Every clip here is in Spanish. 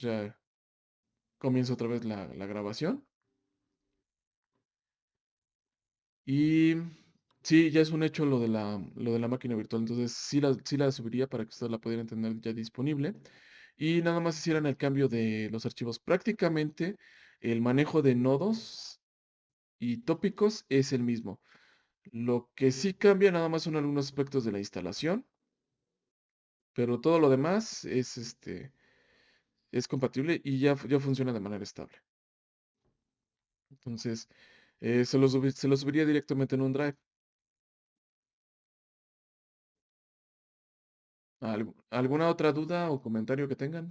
Ya comienzo otra vez la grabación. Y sí, ya es un hecho lo de la máquina virtual. Entonces sí la subiría para que ustedes la pudieran tener ya disponible. Y nada más hicieran el cambio de los archivos. Prácticamente el manejo de nodos y tópicos es el mismo. Lo que sí cambia nada más son algunos aspectos de la instalación, pero todo lo demás es compatible y ya funciona de manera estable. Entonces, se lo subiría directamente en un drive. ¿Alguna otra duda o comentario que tengan?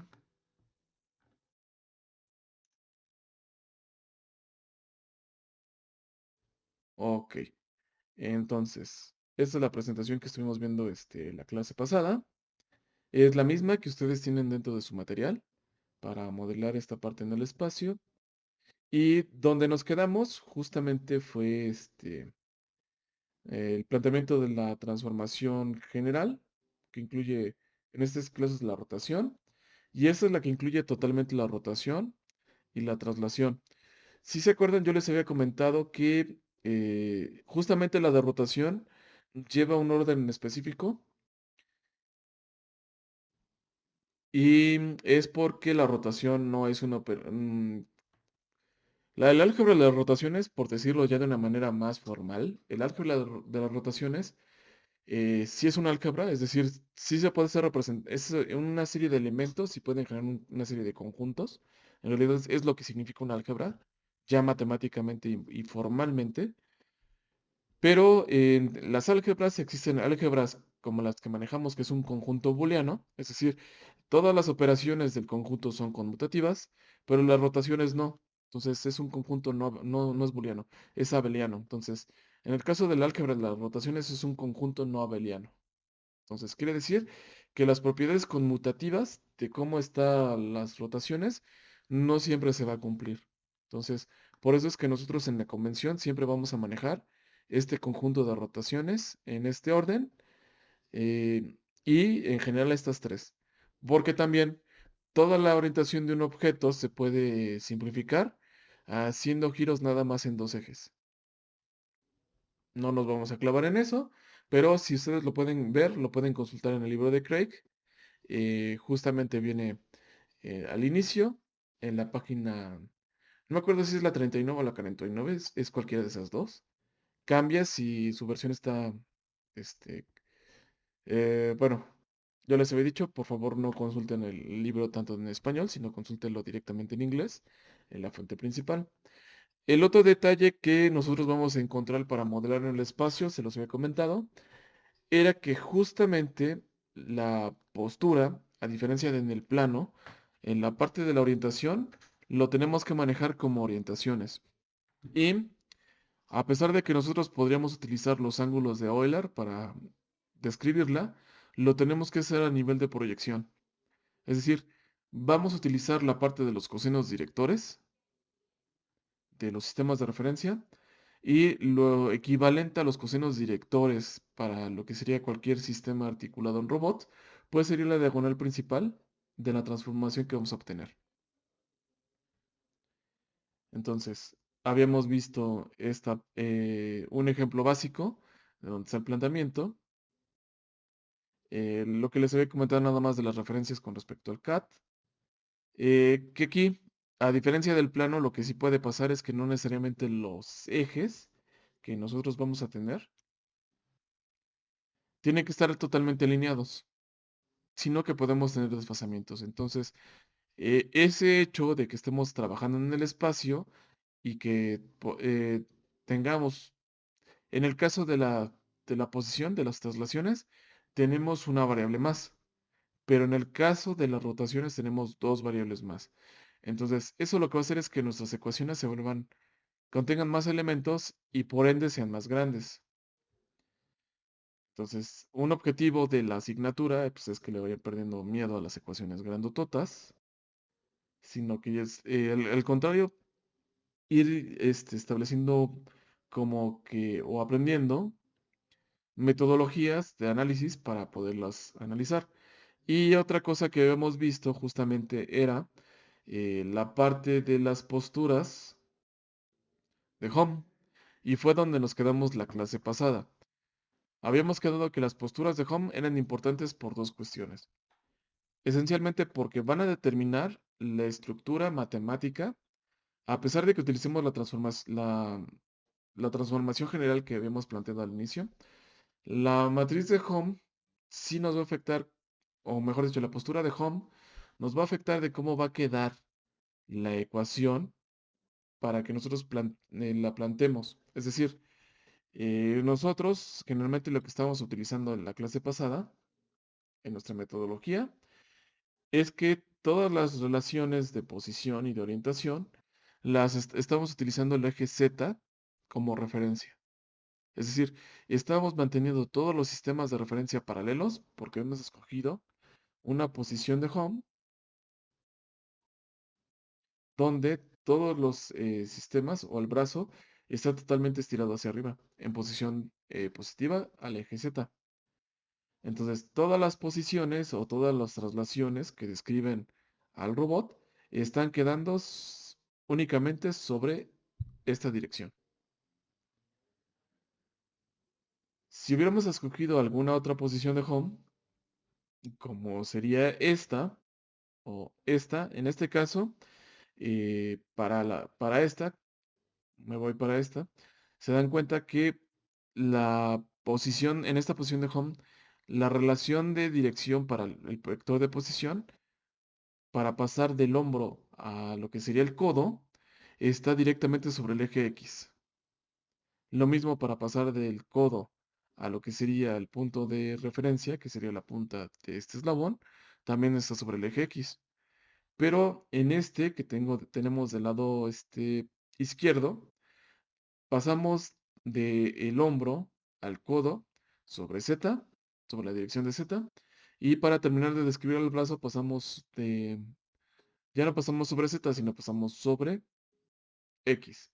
Ok, entonces, esta es la presentación que estuvimos viendo la clase pasada. Es la misma que ustedes tienen dentro de su material para modelar esta parte en el espacio. Y donde nos quedamos justamente fue el planteamiento de la transformación general, que incluye en estas clases la rotación. Y esta es la que incluye totalmente la rotación y la traslación. Si se acuerdan, yo les había comentado que justamente la de rotación lleva un orden en específico y es porque la rotación no es el álgebra de las rotaciones, por decirlo ya de una manera más formal, el álgebra de las rotaciones sí es un álgebra, es decir, sí se puede hacer es una serie de elementos y pueden generar una serie de conjuntos. En realidad es lo que significa un álgebra, ya matemáticamente y formalmente. Pero en las álgebras existen álgebras como las que manejamos, que es un conjunto booleano, es decir, todas las operaciones del conjunto son conmutativas, pero las rotaciones no. Entonces es un conjunto no es booleano, es abeliano. Entonces, en el caso del álgebra de las rotaciones es un conjunto no abeliano. Entonces, quiere decir que las propiedades conmutativas de cómo están las rotaciones no siempre se va a cumplir. Entonces, por eso es que nosotros en la convención siempre vamos a manejar este conjunto de rotaciones en este orden eh, y en general estas tres. Porque también toda la orientación de un objeto se puede simplificar haciendo giros nada más en dos ejes. No nos vamos a clavar en eso, pero si ustedes lo pueden ver, lo pueden consultar en el libro de Craig. Justamente viene al inicio, en la página, no me acuerdo si es la 39 o la 49, es cualquiera de esas dos. Cambia si su versión está, este, bueno, yo les había dicho, por favor no consulten el libro tanto en español, sino consúltenlo directamente en inglés, en la fuente principal. El otro detalle que nosotros vamos a encontrar para modelar en el espacio, se los había comentado, era que justamente la postura, a diferencia de en el plano, en la parte de la orientación, lo tenemos que manejar como orientaciones. Y a pesar de que nosotros podríamos utilizar los ángulos de Euler para describirla, lo tenemos que hacer a nivel de proyección. Es decir, vamos a utilizar la parte de los cosinos directores de los sistemas de referencia y lo equivalente a los cosinos directores para lo que sería cualquier sistema articulado en robot, pues sería la diagonal principal de la transformación que vamos a obtener. Entonces, habíamos visto un ejemplo básico de donde está el planteamiento. Lo que les había comentado nada más de las referencias con respecto al CAT. Que aquí, a diferencia del plano, lo que sí puede pasar es que no necesariamente los ejes que nosotros vamos a tener tienen que estar totalmente alineados, sino que podemos tener desfasamientos. Entonces, ese hecho de que estemos trabajando en el espacio y que tengamos, en el caso de la posición de las traslaciones, tenemos una variable más, pero en el caso de las rotaciones tenemos dos variables más. Entonces, eso lo que va a hacer es que nuestras ecuaciones contengan más elementos y por ende sean más grandes. Entonces, un objetivo de la asignatura pues, es que le vayan perdiendo miedo a las ecuaciones grandototas, sino que es el contrario, ir estableciendo como que o aprendiendo metodologías de análisis para poderlas analizar. Y otra cosa que hemos visto justamente era la parte de las posturas de Home. Y fue donde nos quedamos la clase pasada. Habíamos quedado que las posturas de Home eran importantes por dos cuestiones. Esencialmente porque van a determinar la estructura matemática, a pesar de que utilicemos la transformación general que habíamos planteado al inicio. La matriz de Home sí nos va a afectar, o mejor dicho, la postura de Home nos va a afectar de cómo va a quedar la ecuación para que nosotros la plantemos. Es decir, nosotros generalmente lo que estábamos utilizando en la clase pasada, en nuestra metodología, es que todas las relaciones de posición y de orientación estamos utilizando el eje Z como referencia. Es decir, estamos manteniendo todos los sistemas de referencia paralelos porque hemos escogido una posición de home donde todos los sistemas o el brazo está totalmente estirado hacia arriba en posición positiva al eje Z. Entonces, todas las posiciones o todas las traslaciones que describen al robot están quedando únicamente sobre esta dirección. Si hubiéramos escogido alguna otra posición de home, como sería esta o esta, en este caso, para esta, me voy para esta, se dan cuenta que la posición, en esta posición de home, la relación de dirección para el vector de posición para pasar del hombro a lo que sería el codo, está directamente sobre el eje X. Lo mismo para pasar del codo a lo que sería el punto de referencia, que sería la punta de este eslabón, también está sobre el eje X. Pero en este que tenemos del lado izquierdo, pasamos del hombro al codo sobre Z, sobre la dirección de Z, y para terminar de describir el brazo ya no pasamos sobre Z, sino pasamos sobre X.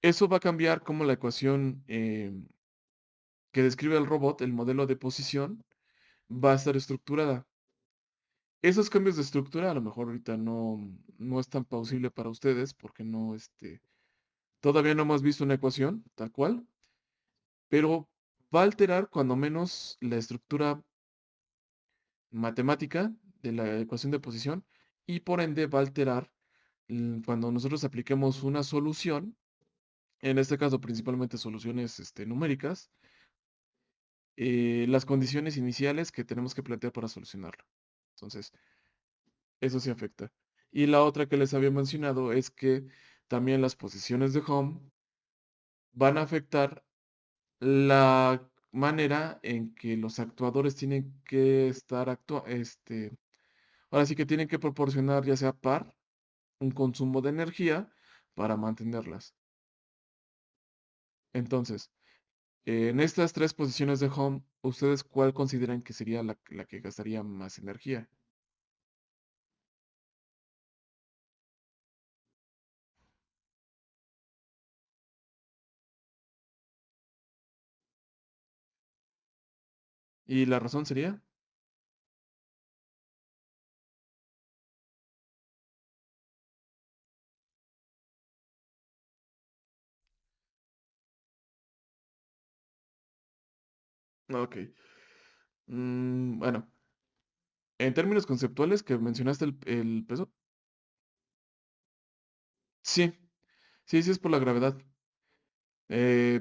Eso va a cambiar como la ecuación que describe el robot, el modelo de posición, va a estar estructurada. Esos cambios de estructura a lo mejor ahorita no es tan plausible para ustedes porque todavía no hemos visto una ecuación tal cual, pero va a alterar cuando menos la estructura matemática de la ecuación de posición y por ende va a alterar cuando nosotros apliquemos una solución, en este caso principalmente soluciones numéricas, las condiciones iniciales que tenemos que plantear para solucionarlo. Entonces, eso sí afecta. Y la otra que les había mencionado es que también las posiciones de home van a afectar la manera en que los actuadores tienen que estar ahora sí que tienen que proporcionar ya sea par, un consumo de energía para mantenerlas. Entonces, en estas tres posiciones de home, ¿ustedes cuál consideran que sería la que gastaría más energía? ¿Y la razón sería? Ok. Bueno, en términos conceptuales que mencionaste el peso, sí, sí es por la gravedad. Eh,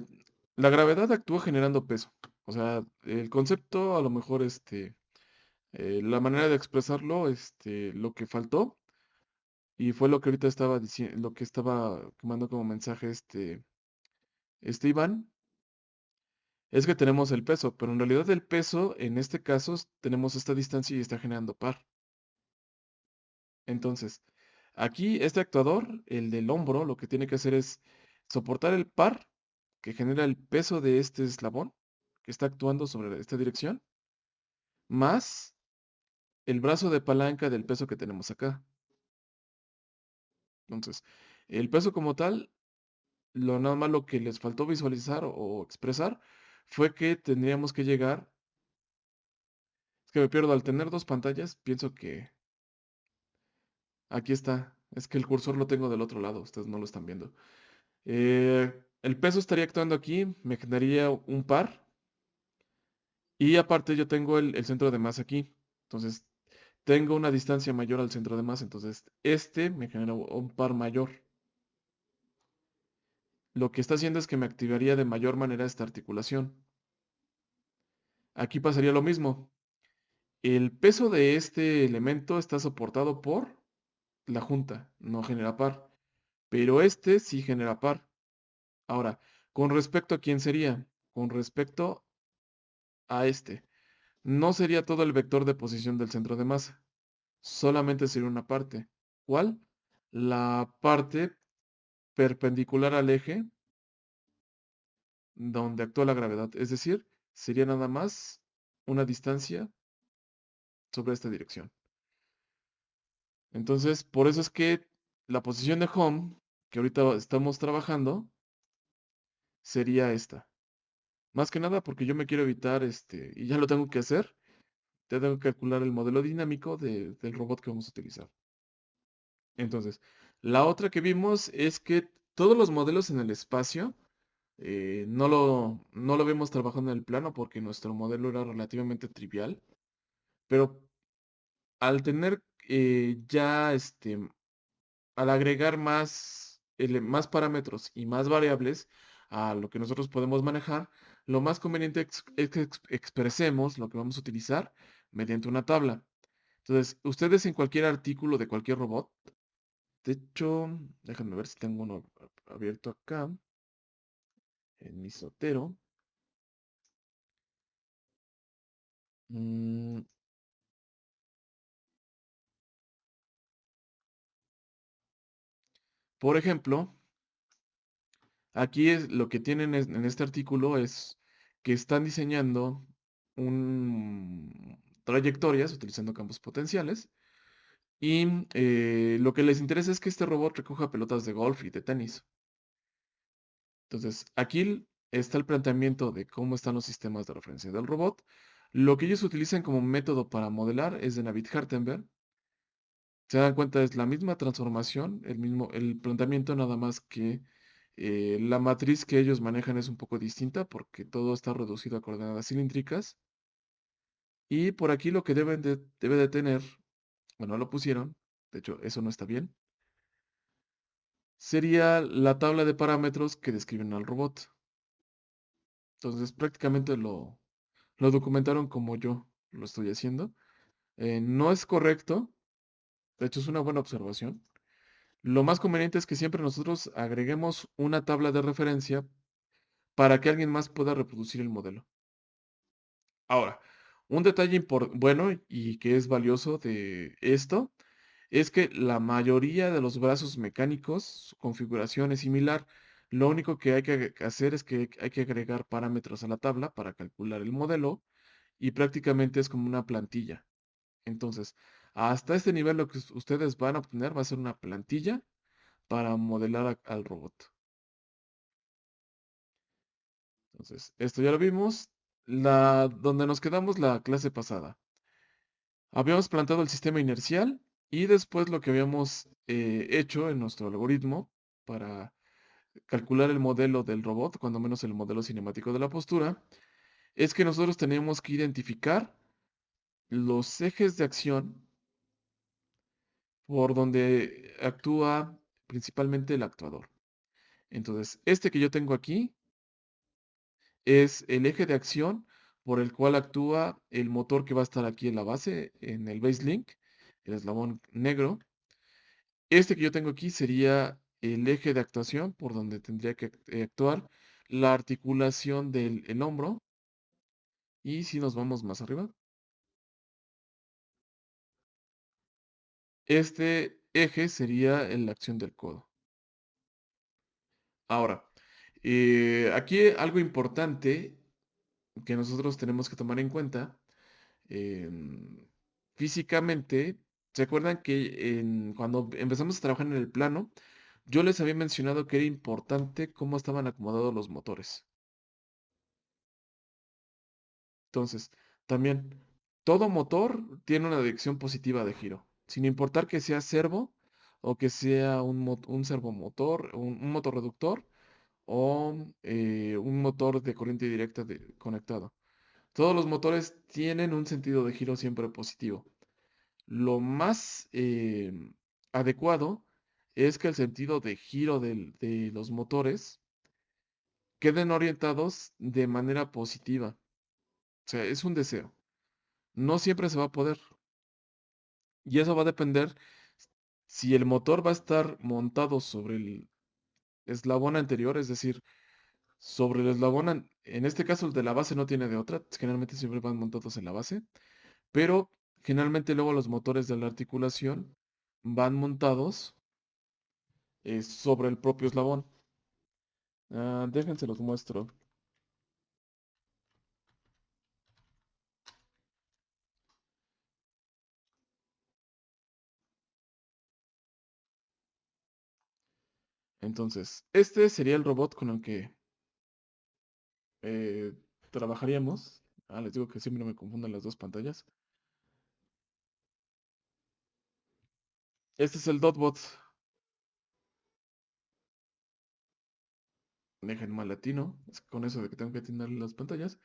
la gravedad actúa generando peso. O sea, el concepto, a lo mejor, la manera de expresarlo, lo que faltó, y fue lo que ahorita estaba diciendo, lo que estaba tomando como mensaje este Iván, es que tenemos el peso, pero en realidad el peso, en este caso, tenemos esta distancia y está generando par. Entonces, aquí este actuador, el del hombro, lo que tiene que hacer es soportar el par que genera el peso de este eslabón que está actuando sobre esta dirección, más el brazo de palanca del peso que tenemos acá. Entonces, el peso como tal, lo nada más lo que les faltó visualizar o expresar fue que tendríamos que llegar, es que me pierdo, al tener dos pantallas, pienso que aquí está. Es que el cursor lo tengo del otro lado, ustedes no lo están viendo. El peso estaría actuando aquí, me generaría un par. Y aparte yo tengo el centro de masa aquí. Entonces, tengo una distancia mayor al centro de masa. Entonces, este me genera un par mayor. Lo que está haciendo es que me activaría de mayor manera esta articulación. Aquí pasaría lo mismo. El peso de este elemento está soportado por la junta, no genera par. Pero este sí genera par. Ahora, con respecto a quién sería, con respecto a este, no sería todo el vector de posición del centro de masa, solamente sería una parte. ¿Cuál? La parte perpendicular al eje donde actúa la gravedad, es decir, sería nada más una distancia sobre esta dirección. Entonces, por eso es que la posición de home, que ahorita estamos trabajando, sería esta. Más que nada porque yo me quiero evitar, y ya lo tengo que hacer, ya tengo que calcular el modelo dinámico del robot que vamos a utilizar. Entonces, la otra que vimos es que todos los modelos en el espacio no lo vemos trabajando en el plano porque nuestro modelo era relativamente trivial, pero al tener ya al agregar más parámetros y más variables a lo que nosotros podemos manejar, lo más conveniente es que expresemos lo que vamos a utilizar mediante una tabla. Entonces, ustedes en cualquier artículo de cualquier robot, de hecho, déjenme ver si tengo uno abierto acá, en mi Sotero. Mm, por ejemplo, aquí es lo que tienen en este artículo es que están diseñando trayectorias utilizando campos potenciales y lo que les interesa es que este robot recoja pelotas de golf y de tenis. Entonces, aquí está el planteamiento de cómo están los sistemas de referencia del robot. Lo que ellos utilizan como método para modelar es de Navier-Hartenberg. Se dan cuenta, es la misma transformación, el planteamiento, nada más que la matriz que ellos manejan es un poco distinta porque todo está reducido a coordenadas cilíndricas. Y por aquí lo que debe de tener, bueno, lo pusieron, de hecho, eso no está bien, sería la tabla de parámetros que describen al robot. Entonces, prácticamente lo documentaron como yo lo estoy haciendo. No es correcto, de hecho, es una buena observación. Lo más conveniente es que siempre nosotros agreguemos una tabla de referencia para que alguien más pueda reproducir el modelo. Ahora, un detalle bueno y que es valioso de esto es que la mayoría de los brazos mecánicos, su configuración es similar. Lo único que hay que hacer es que hay que agregar parámetros a la tabla para calcular el modelo y prácticamente es como una plantilla. Entonces, hasta este nivel lo que ustedes van a obtener va a ser una plantilla para modelar al robot. Entonces, esto ya lo vimos. Donde nos quedamos la clase pasada. Habíamos plantado el sistema inercial y después lo que habíamos hecho en nuestro algoritmo para calcular el modelo del robot, cuando menos el modelo cinemático de la postura, es que nosotros tenemos que identificar los ejes de acción por donde actúa principalmente el actuador. Entonces, este que yo tengo aquí es el eje de acción por el cual actúa el motor que va a estar aquí en la base, en el base link, el eslabón negro. Este que yo tengo aquí sería el eje de actuación por donde tendría que actuar la articulación del el hombro. Y si nos vamos más arriba, este eje sería la acción del codo. Ahora, aquí algo importante que nosotros tenemos que tomar en cuenta, em, físicamente, ¿se acuerdan que cuando empezamos a trabajar en el plano, yo les había mencionado que era importante cómo estaban acomodados los motores? Entonces, también, todo motor tiene una dirección positiva de giro, sin importar que sea servo o que sea un servomotor, un motor reductor o un motor de corriente directa conectado. Todos los motores tienen un sentido de giro siempre positivo. Lo más adecuado es que el sentido de giro de los motores queden orientados de manera positiva. O sea, es un deseo. No siempre se va a poder. Y eso va a depender si el motor va a estar montado sobre el eslabón anterior, es decir, sobre el eslabón, en este caso el de la base no tiene de otra, generalmente siempre van montados en la base, pero generalmente luego los motores de la articulación van montados sobre el propio eslabón. Déjense los muestro. Entonces, este sería el robot con el que eh, trabajaríamos. Les digo que siempre me confunden las dos pantallas. Este es el Dotbot. Dejen mal latino, es con eso de que tengo que atinar las pantallas.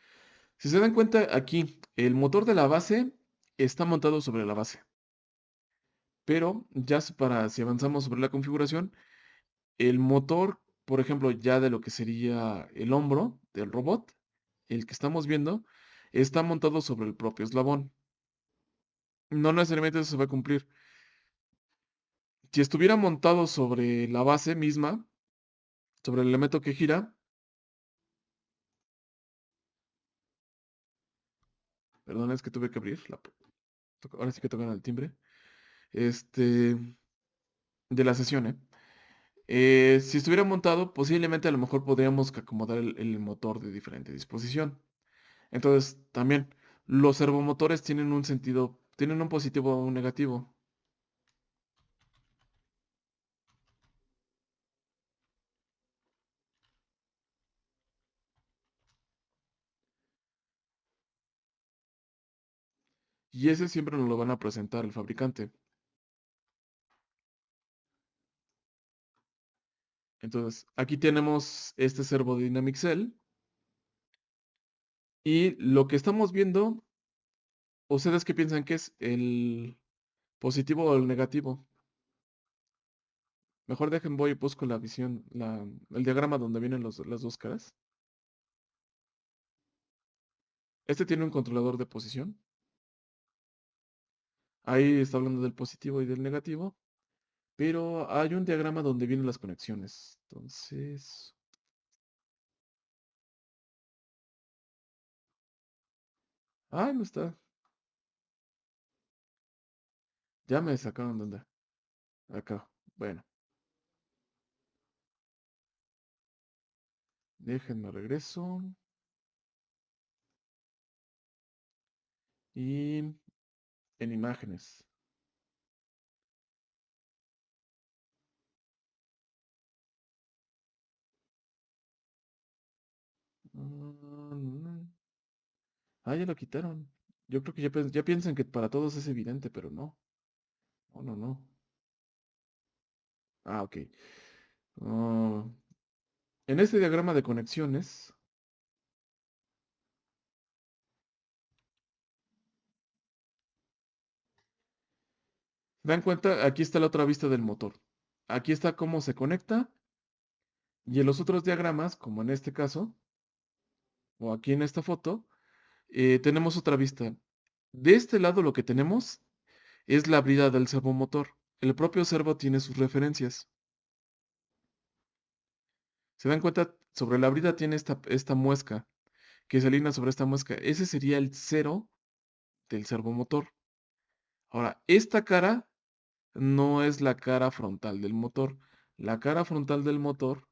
Si se dan cuenta, aquí el motor de la base está montado sobre la base. Pero ya para si avanzamos sobre la configuración, el motor, por ejemplo, ya de lo que sería el hombro del robot, el que estamos viendo, está montado sobre el propio eslabón. No necesariamente eso se va a cumplir. Si estuviera montado sobre la base misma, sobre el elemento que gira, perdón, es que tuve que abrir, ahora sí que tocan el timbre, este, de la sesión, ¿eh? Si estuviera montado, posiblemente a lo mejor podríamos acomodar el motor de diferente disposición. Entonces, también los servomotores tienen un sentido, tienen un positivo o un negativo. Y ese siempre nos lo van a presentar el fabricante. Entonces, aquí tenemos este Servo Dynamic Cell. Y lo que estamos viendo, ¿ustedes qué piensan que es el positivo o el negativo? Mejor dejen, voy y busco la visión, el diagrama donde vienen las dos caras. Este tiene un controlador de posición. Ahí está hablando del positivo y del negativo. Pero hay un diagrama donde vienen las conexiones. Entonces, no está. Ya me sacaron de onda. Acá. Bueno, déjenme regreso. Y en imágenes. No. Ya lo quitaron. Yo creo que ya piensan que para todos es evidente, pero no. No, no, no. Ok. Ah, en este diagrama de conexiones, dan cuenta, aquí está la otra vista del motor. Aquí está cómo se conecta. Y en los otros diagramas, como en este caso, o aquí en esta foto, tenemos otra vista. De este lado lo que tenemos es la brida del servomotor. El propio servo tiene sus referencias. Se dan cuenta, sobre la brida tiene esta muesca que se alinea sobre esta muesca. Ese sería el cero del servomotor. Ahora, esta cara no es la cara frontal del motor. La cara frontal del motor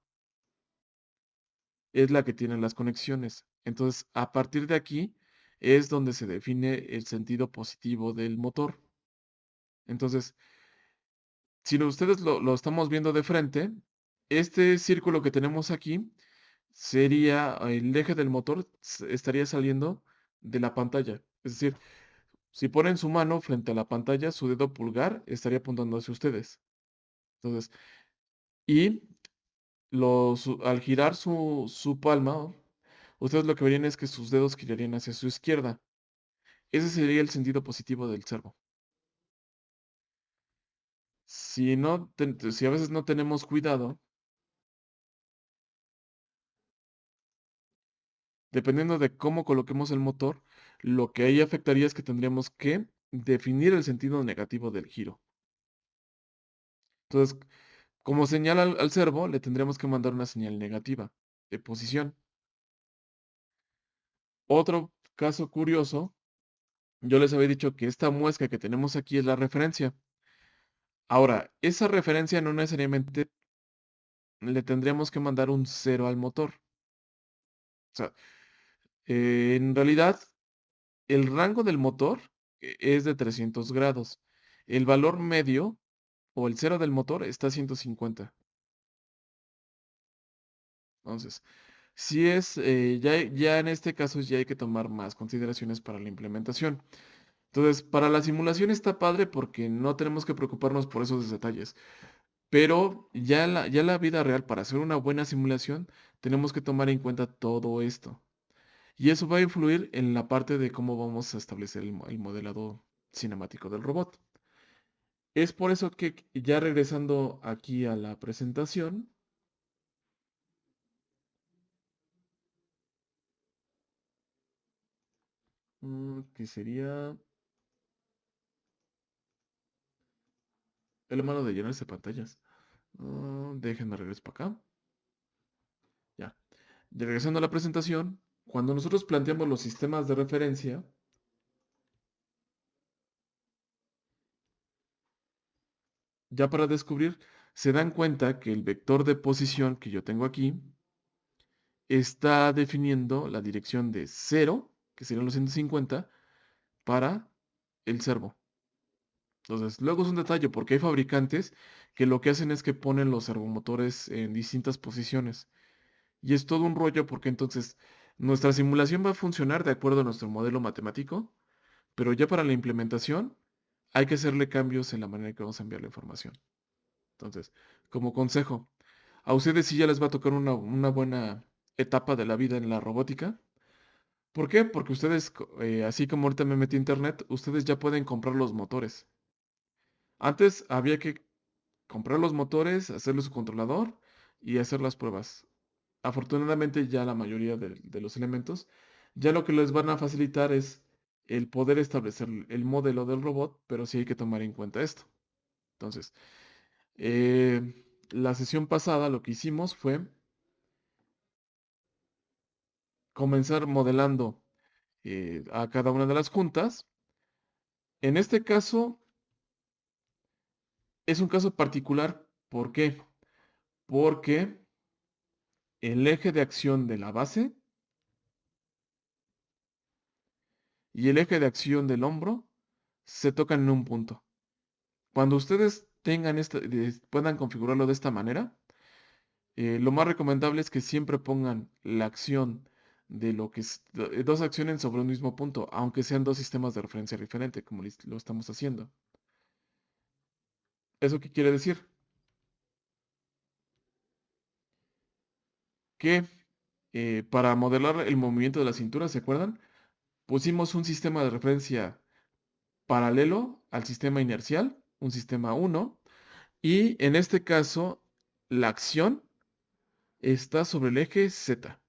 es la que tiene las conexiones. Entonces, a partir de aquí es donde se define el sentido positivo del motor. Entonces, si ustedes lo estamos viendo de frente, este círculo que tenemos aquí sería el eje del motor, estaría saliendo de la pantalla. Es decir, si ponen su mano frente a la pantalla, su dedo pulgar estaría apuntando hacia ustedes. Entonces, y al girar su palma, ustedes lo que verían es que sus dedos girarían hacia su izquierda. Ese sería el sentido positivo del servo. Si no, si a veces no tenemos cuidado, dependiendo de cómo coloquemos el motor, lo que ahí afectaría es que tendríamos que definir el sentido negativo del giro. Entonces, como señal al servo, le tendríamos que mandar una señal negativa de posición. Otro caso curioso, yo les había dicho que esta muesca que tenemos aquí es la referencia. Ahora, esa referencia no necesariamente le tendríamos que mandar un cero al motor. O sea, en realidad, el rango del motor es de 300 grados. El valor medio o el cero del motor está a 150. Entonces, si es, ya en este caso ya hay que tomar más consideraciones para la implementación. Entonces, para la simulación está padre porque no tenemos que preocuparnos por esos detalles. Pero ya la vida real, para hacer una buena simulación, tenemos que tomar en cuenta todo esto. Y eso va a influir en la parte de cómo vamos a establecer el modelado cinemático del robot. Es por eso que ya regresando aquí a la presentación, que sería el mano de llenarse pantallas. Déjenme regresar para acá. Ya. Regresando a la presentación, cuando nosotros planteamos los sistemas de referencia, ya para descubrir, se dan cuenta que el vector de posición que yo tengo aquí está definiendo la dirección de 0, que serían los 150, para el servo. Entonces, luego es un detalle porque hay fabricantes que lo que hacen es que ponen los servomotores en distintas posiciones. Y es todo un rollo porque entonces nuestra simulación va a funcionar de acuerdo a nuestro modelo matemático, pero ya para la implementación hay que hacerle cambios en la manera en que vamos a enviar la información. Entonces, como consejo, a ustedes sí ya les va a tocar una buena etapa de la vida en la robótica. ¿Por qué? Porque ustedes, así como ahorita me metí a internet, ustedes ya pueden comprar los motores. Antes había que comprar los motores, hacerle su controlador y hacer las pruebas. Afortunadamente ya la mayoría de los elementos, ya lo que les van a facilitar es el poder establecer el modelo del robot, pero sí hay que tomar en cuenta esto. Entonces, la sesión pasada lo que hicimos fue comenzar modelando a cada una de las juntas. En este caso, es un caso particular. ¿Por qué? Porque el eje de acción de la base y el eje de acción del hombro se tocan en un punto. Cuando ustedes puedan configurarlo de esta manera, lo más recomendable es que siempre pongan la acción de lo que es, dos acciones sobre un mismo punto, aunque sean dos sistemas de referencia diferentes, como lo estamos haciendo. ¿Eso qué quiere decir? Que para modelar el movimiento de la cintura, ¿se acuerdan? Pusimos un sistema de referencia paralelo al sistema inercial, un sistema uno, y en este caso la acción está sobre el eje Z.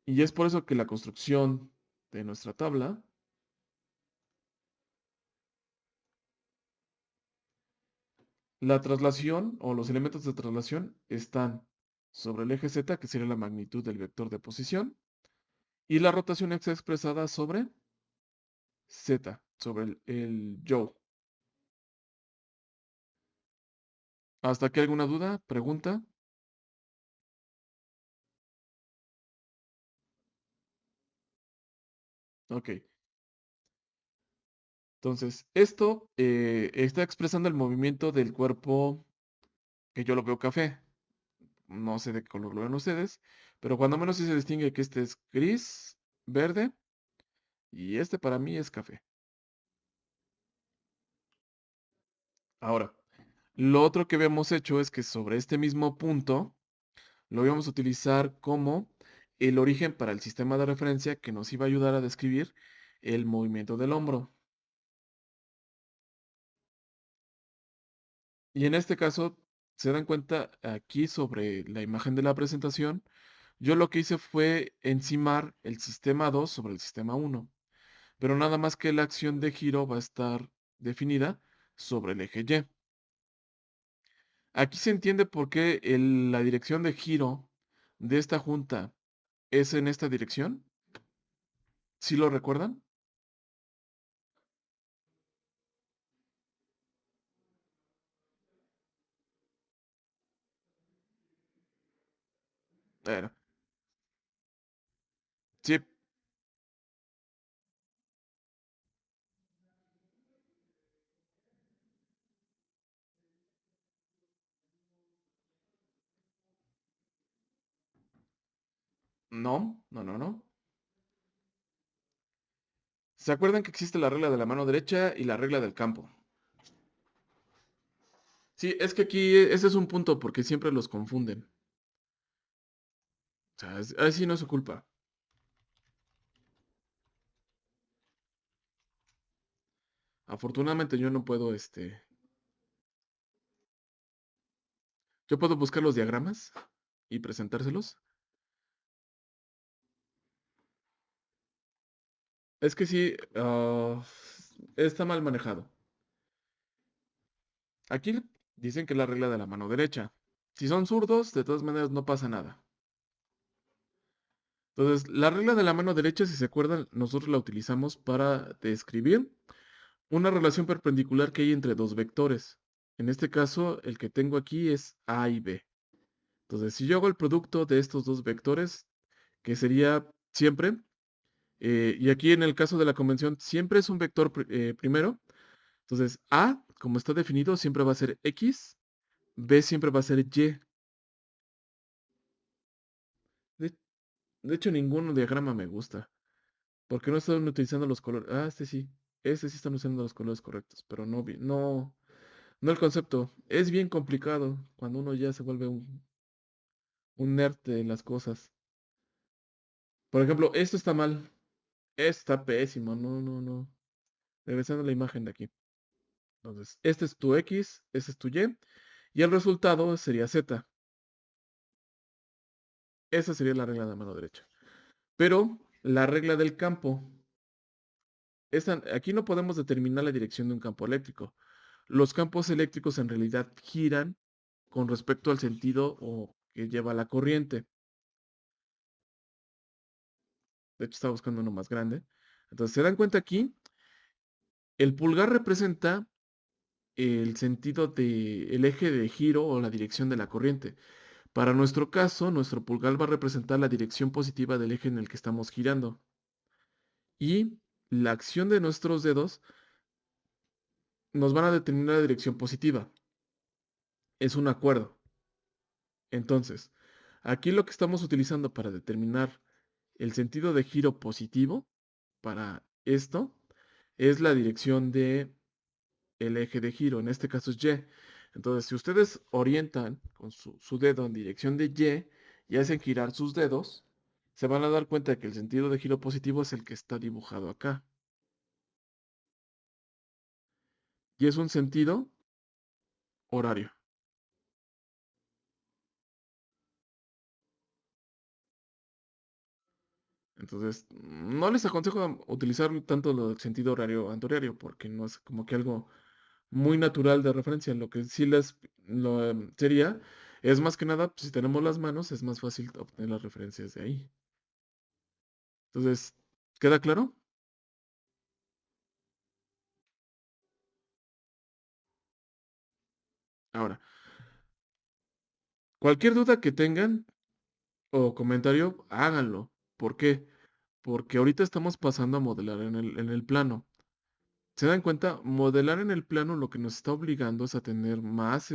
Y es por eso que la construcción de nuestra tabla, la traslación o los elementos de traslación están sobre el eje Z, que sería la magnitud del vector de posición, y la rotación está expresada sobre Z, sobre el yaw. ¿Hasta aquí alguna duda? ¿Pregunta? Ok. Entonces, esto está expresando el movimiento del cuerpo que yo lo veo café. No sé de qué color lo ven ustedes, pero cuando menos sí se distingue que este es gris, verde, y este para mí es café. Ahora, lo otro que habíamos hecho es que sobre este mismo punto lo íbamos a utilizar como el origen para el sistema de referencia que nos iba a ayudar a describir el movimiento del hombro. Y en este caso, se dan cuenta aquí sobre la imagen de la presentación, yo lo que hice fue encimar el sistema 2 sobre el sistema 1, pero nada más que la acción de giro va a estar definida sobre el eje Y. Aquí se entiende por qué la dirección de giro de esta junta es en esta dirección. ¿Sí lo recuerdan? Bueno, sí, no, no, no, no. ¿Se acuerdan que existe la regla de la mano derecha y la regla del campo? Sí, es que aquí ese es un punto porque siempre los confunden. O sea, así no es su culpa. Afortunadamente yo no puedo, yo puedo buscar los diagramas y presentárselos. Es que sí, está mal manejado. Aquí dicen que es la regla de la mano derecha. Si son zurdos, de todas maneras no pasa nada. Entonces, la regla de la mano derecha, si se acuerdan, nosotros la utilizamos para describir una relación perpendicular que hay entre dos vectores. En este caso, el que tengo aquí es A y B. Entonces, si yo hago el producto de estos dos vectores, que sería siempre, y aquí en el caso de la convención, siempre es un vector primero. Entonces, A, como está definido, siempre va a ser X, B siempre va a ser Y. De, de hecho, ningún diagrama me gusta, porque no están utilizando los colores. Ah, este sí están usando los colores correctos, pero no, no el concepto. Es bien complicado cuando uno ya se vuelve un nerd de las cosas. Por ejemplo, esto está mal. Esto está pésimo. No, no, no. Regresando a la imagen de aquí. Entonces, este es tu X, este es tu Y, y el resultado sería Z. Esa sería la regla de la mano derecha. Pero la regla del campo, aquí no podemos determinar la dirección de un campo eléctrico. Los campos eléctricos en realidad giran con respecto al sentido o que lleva la corriente. De hecho, estaba buscando uno más grande. Entonces, se dan cuenta aquí, el pulgar representa el sentido del eje de giro o la dirección de la corriente. Para nuestro caso, nuestro pulgar va a representar la dirección positiva del eje en el que estamos girando. Y la acción de nuestros dedos nos van a determinar la dirección positiva. Es un acuerdo. Entonces, aquí lo que estamos utilizando para determinar el sentido de giro positivo para esto es la dirección de el eje de giro, en este caso es Y. Entonces, si ustedes orientan con su dedo en dirección de y hacen girar sus dedos, se van a dar cuenta de que el sentido de giro positivo es el que está dibujado acá. Y es un sentido horario. Entonces, no les aconsejo utilizar tanto lo del sentido horario antihorario, porque no es como que algo muy natural de referencia. Lo que sí sería, es más que nada, pues, si tenemos las manos, es más fácil obtener las referencias de ahí. Entonces, ¿queda claro? Ahora, cualquier duda que tengan o comentario, háganlo. ¿Por qué? Porque ahorita estamos pasando a modelar en el plano. ¿Se dan cuenta? Modelar en el plano lo que nos está obligando es a tener más,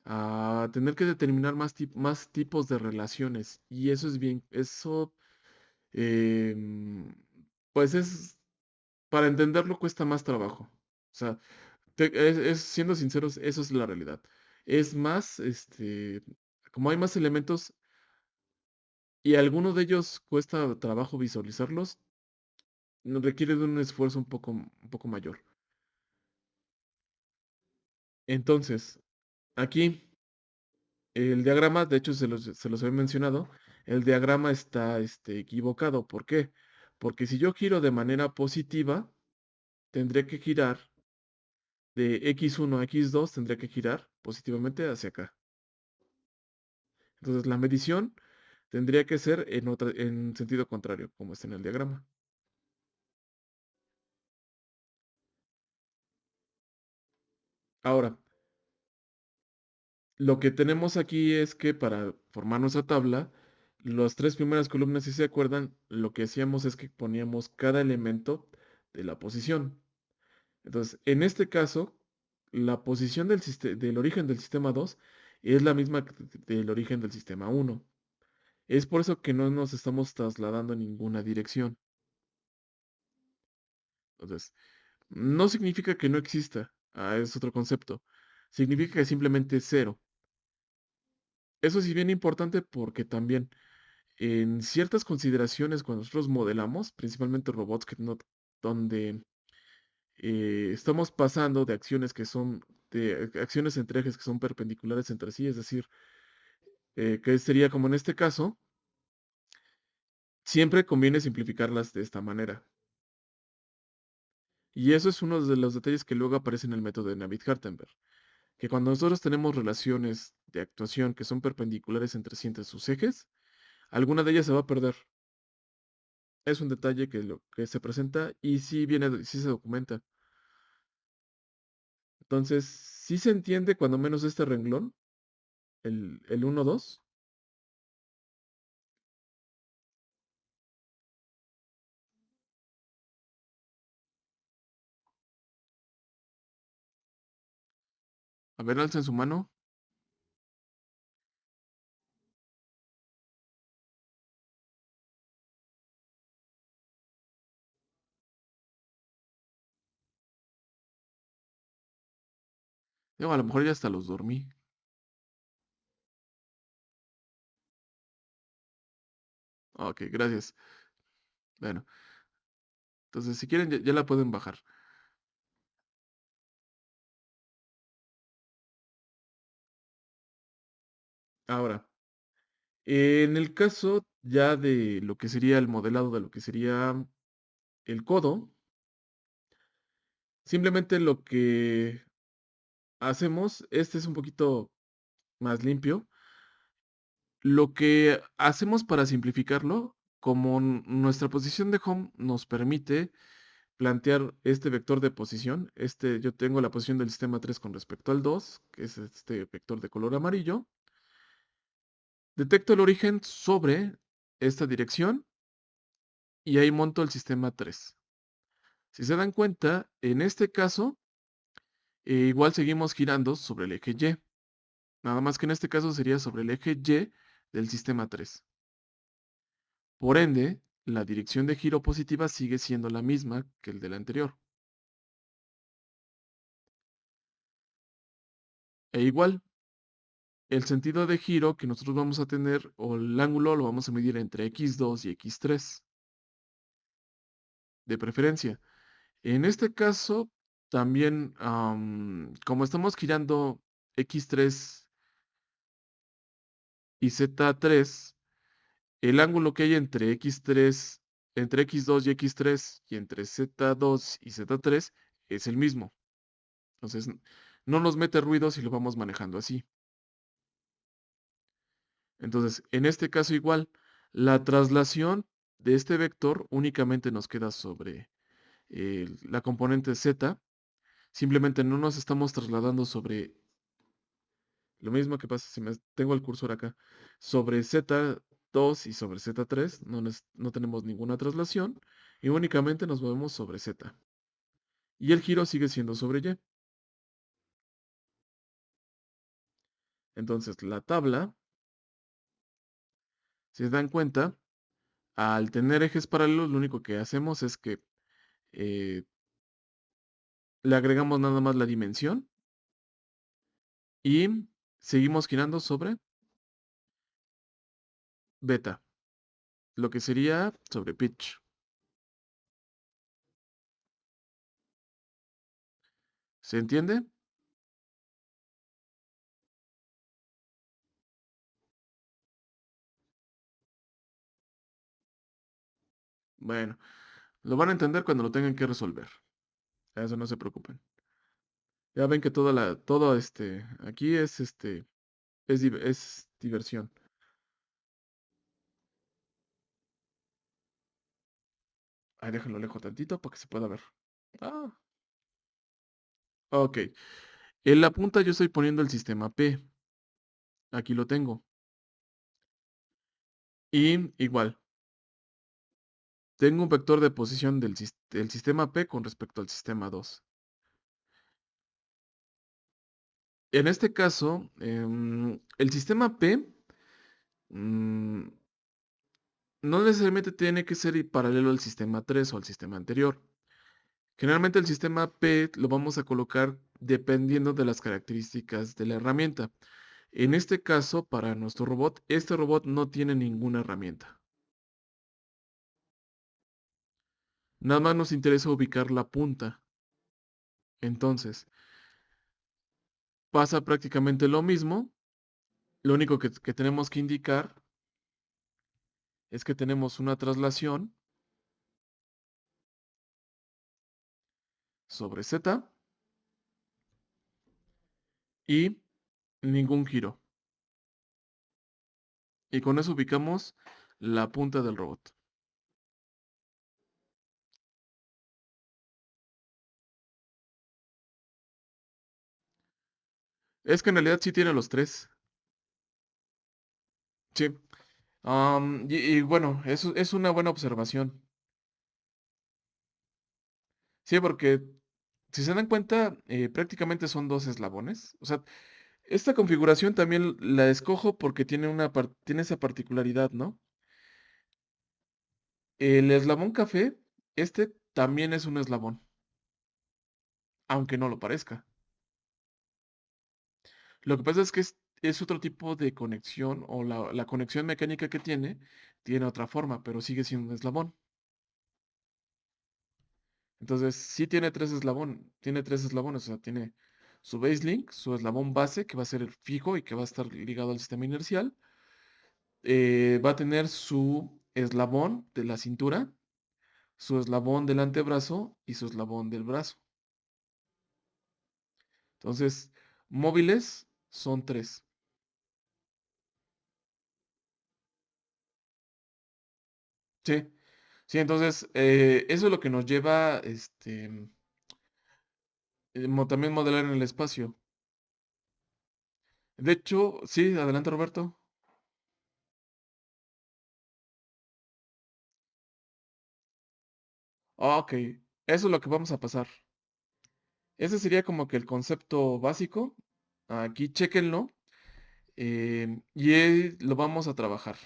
a tener que determinar más tipos de relaciones. Y eso es bien, eso, em, pues para entenderlo cuesta más trabajo. O sea, Siendo sinceros, eso es la realidad. Es más, como hay más elementos y algunos de ellos cuesta trabajo visualizarlos, requiere de un esfuerzo un poco mayor. Entonces, aquí el diagrama, de hecho se los había mencionado, el diagrama está equivocado. ¿Por qué? Porque si yo giro de manera positiva, tendré que girar de x1 a x2, tendré que girar positivamente hacia acá. Entonces la medición tendría que ser en sentido contrario, como está en el diagrama. Ahora, lo que tenemos aquí es que para formar nuestra tabla, las tres primeras columnas, si se acuerdan, lo que hacíamos es que poníamos cada elemento de la posición. Entonces, en este caso, la posición del origen del sistema 2 es la misma que del origen del sistema 1. Es por eso que no nos estamos trasladando en ninguna dirección. Entonces, no significa que no exista, es otro concepto. Significa que simplemente es cero. Eso sí es bien importante porque también en ciertas consideraciones cuando nosotros modelamos, principalmente robots donde estamos pasando de acciones de acciones entre ejes que son perpendiculares entre sí, es decir, que sería como en este caso, siempre conviene simplificarlas de esta manera. Y eso es uno de los detalles que luego aparece en el método de Navier-Hartenberg, que cuando nosotros tenemos relaciones de actuación que son perpendiculares entre sí entre sus ejes, alguna de ellas se va a perder. Es un detalle que se presenta y sí se documenta. Entonces, sí se entiende cuando menos este renglón, el 1, 2. A ver, alza en su mano. Digo, a lo mejor ya hasta los dormí. Ok, gracias. Bueno, entonces si quieren ya la pueden bajar. Ahora, en el caso ya de lo que sería el modelado de lo que sería el codo, simplemente lo que hacemos, este es un poquito más limpio. Lo que hacemos para simplificarlo, como nuestra posición de home nos permite plantear este vector de posición, yo tengo la posición del sistema 3 con respecto al 2, que es este vector de color amarillo. Detecto el origen sobre esta dirección y ahí monto el sistema 3. Si se dan cuenta, en este caso, igual seguimos girando sobre el eje Y. Nada más que en este caso sería sobre el eje Y del sistema 3. Por ende, la dirección de giro positiva sigue siendo la misma que el del anterior. E igual, el sentido de giro que nosotros vamos a tener, o el ángulo, lo vamos a medir entre x2 y x3, de preferencia. En este caso, también, como estamos girando x3 y z3, el ángulo que hay entre x2 y x3 y entre z2 y z3 es el mismo. Entonces, no nos mete ruido si lo vamos manejando así. Entonces, en este caso igual, la traslación de este vector únicamente nos queda sobre la componente z. Simplemente no nos estamos trasladando sobre lo mismo que pasa si tengo el cursor acá, sobre z2 y sobre z3, no tenemos ninguna traslación y únicamente nos movemos sobre z. Y el giro sigue siendo sobre y. Entonces, la tabla, si se dan cuenta, al tener ejes paralelos, lo único que hacemos es que eh, le agregamos nada más la dimensión y seguimos girando sobre beta, lo que sería sobre pitch. ¿Se entiende? Bueno, lo van a entender cuando lo tengan que resolver. Eso no se preocupen. Ya ven que aquí es diversión. Ahí déjenlo lejos tantito para que se pueda ver. Ah, ok. En la punta yo estoy poniendo el sistema P. Aquí lo tengo. Y igual, tengo un vector de posición del sistema P con respecto al sistema 2. En este caso, el sistema P mm, no necesariamente tiene que ser paralelo al sistema 3 o al sistema anterior. Generalmente el sistema P lo vamos a colocar dependiendo de las características de la herramienta. En este caso, para nuestro robot, este robot no tiene ninguna herramienta. Nada más nos interesa ubicar la punta. Entonces, pasa prácticamente lo mismo. Lo único que tenemos que indicar es que tenemos una traslación sobre Z y ningún giro. Y con eso ubicamos la punta del robot. Es que en realidad sí tiene los tres. Sí. Y bueno, eso es una buena observación. Sí, porque si se dan cuenta, prácticamente son dos eslabones. O sea, esta configuración también la escojo porque tiene tiene esa particularidad, ¿no? El eslabón café, este también es un eslabón, aunque no lo parezca. Lo que pasa es que es otro tipo de conexión o la conexión mecánica que tiene otra forma, pero sigue siendo un eslabón. Entonces, sí tiene tres eslabones, o sea, tiene su base link, su eslabón base, que va a ser el fijo y que va a estar ligado al sistema inercial. Va a tener su eslabón de la cintura, su eslabón del antebrazo y su eslabón del brazo. Entonces, móviles son tres. Sí, sí, entonces, eso es lo que nos lleva, también modelar en el espacio. De hecho, sí, adelante Roberto. Ah, ok, eso es lo que vamos a pasar. Ese sería como que el concepto básico. Aquí chéquenlo. Lo vamos a trabajar.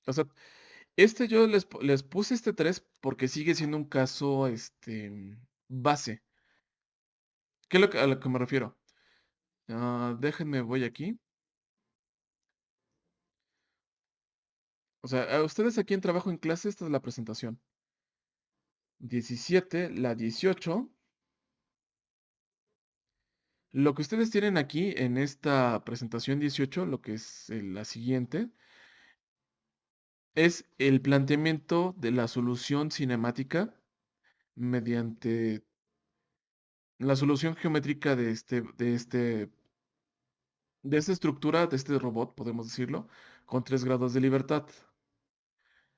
O sea, yo les puse este 3 porque sigue siendo un caso base. ¿Qué es a lo que me refiero? Déjenme, voy aquí. O sea, a ustedes aquí en trabajo en clase, esta es la presentación. 17, la 18. Lo que ustedes tienen aquí en esta presentación 18, lo que es la siguiente, es el planteamiento de la solución cinemática mediante la solución geométrica de esta estructura, de este robot, podemos decirlo, con 3 grados de libertad.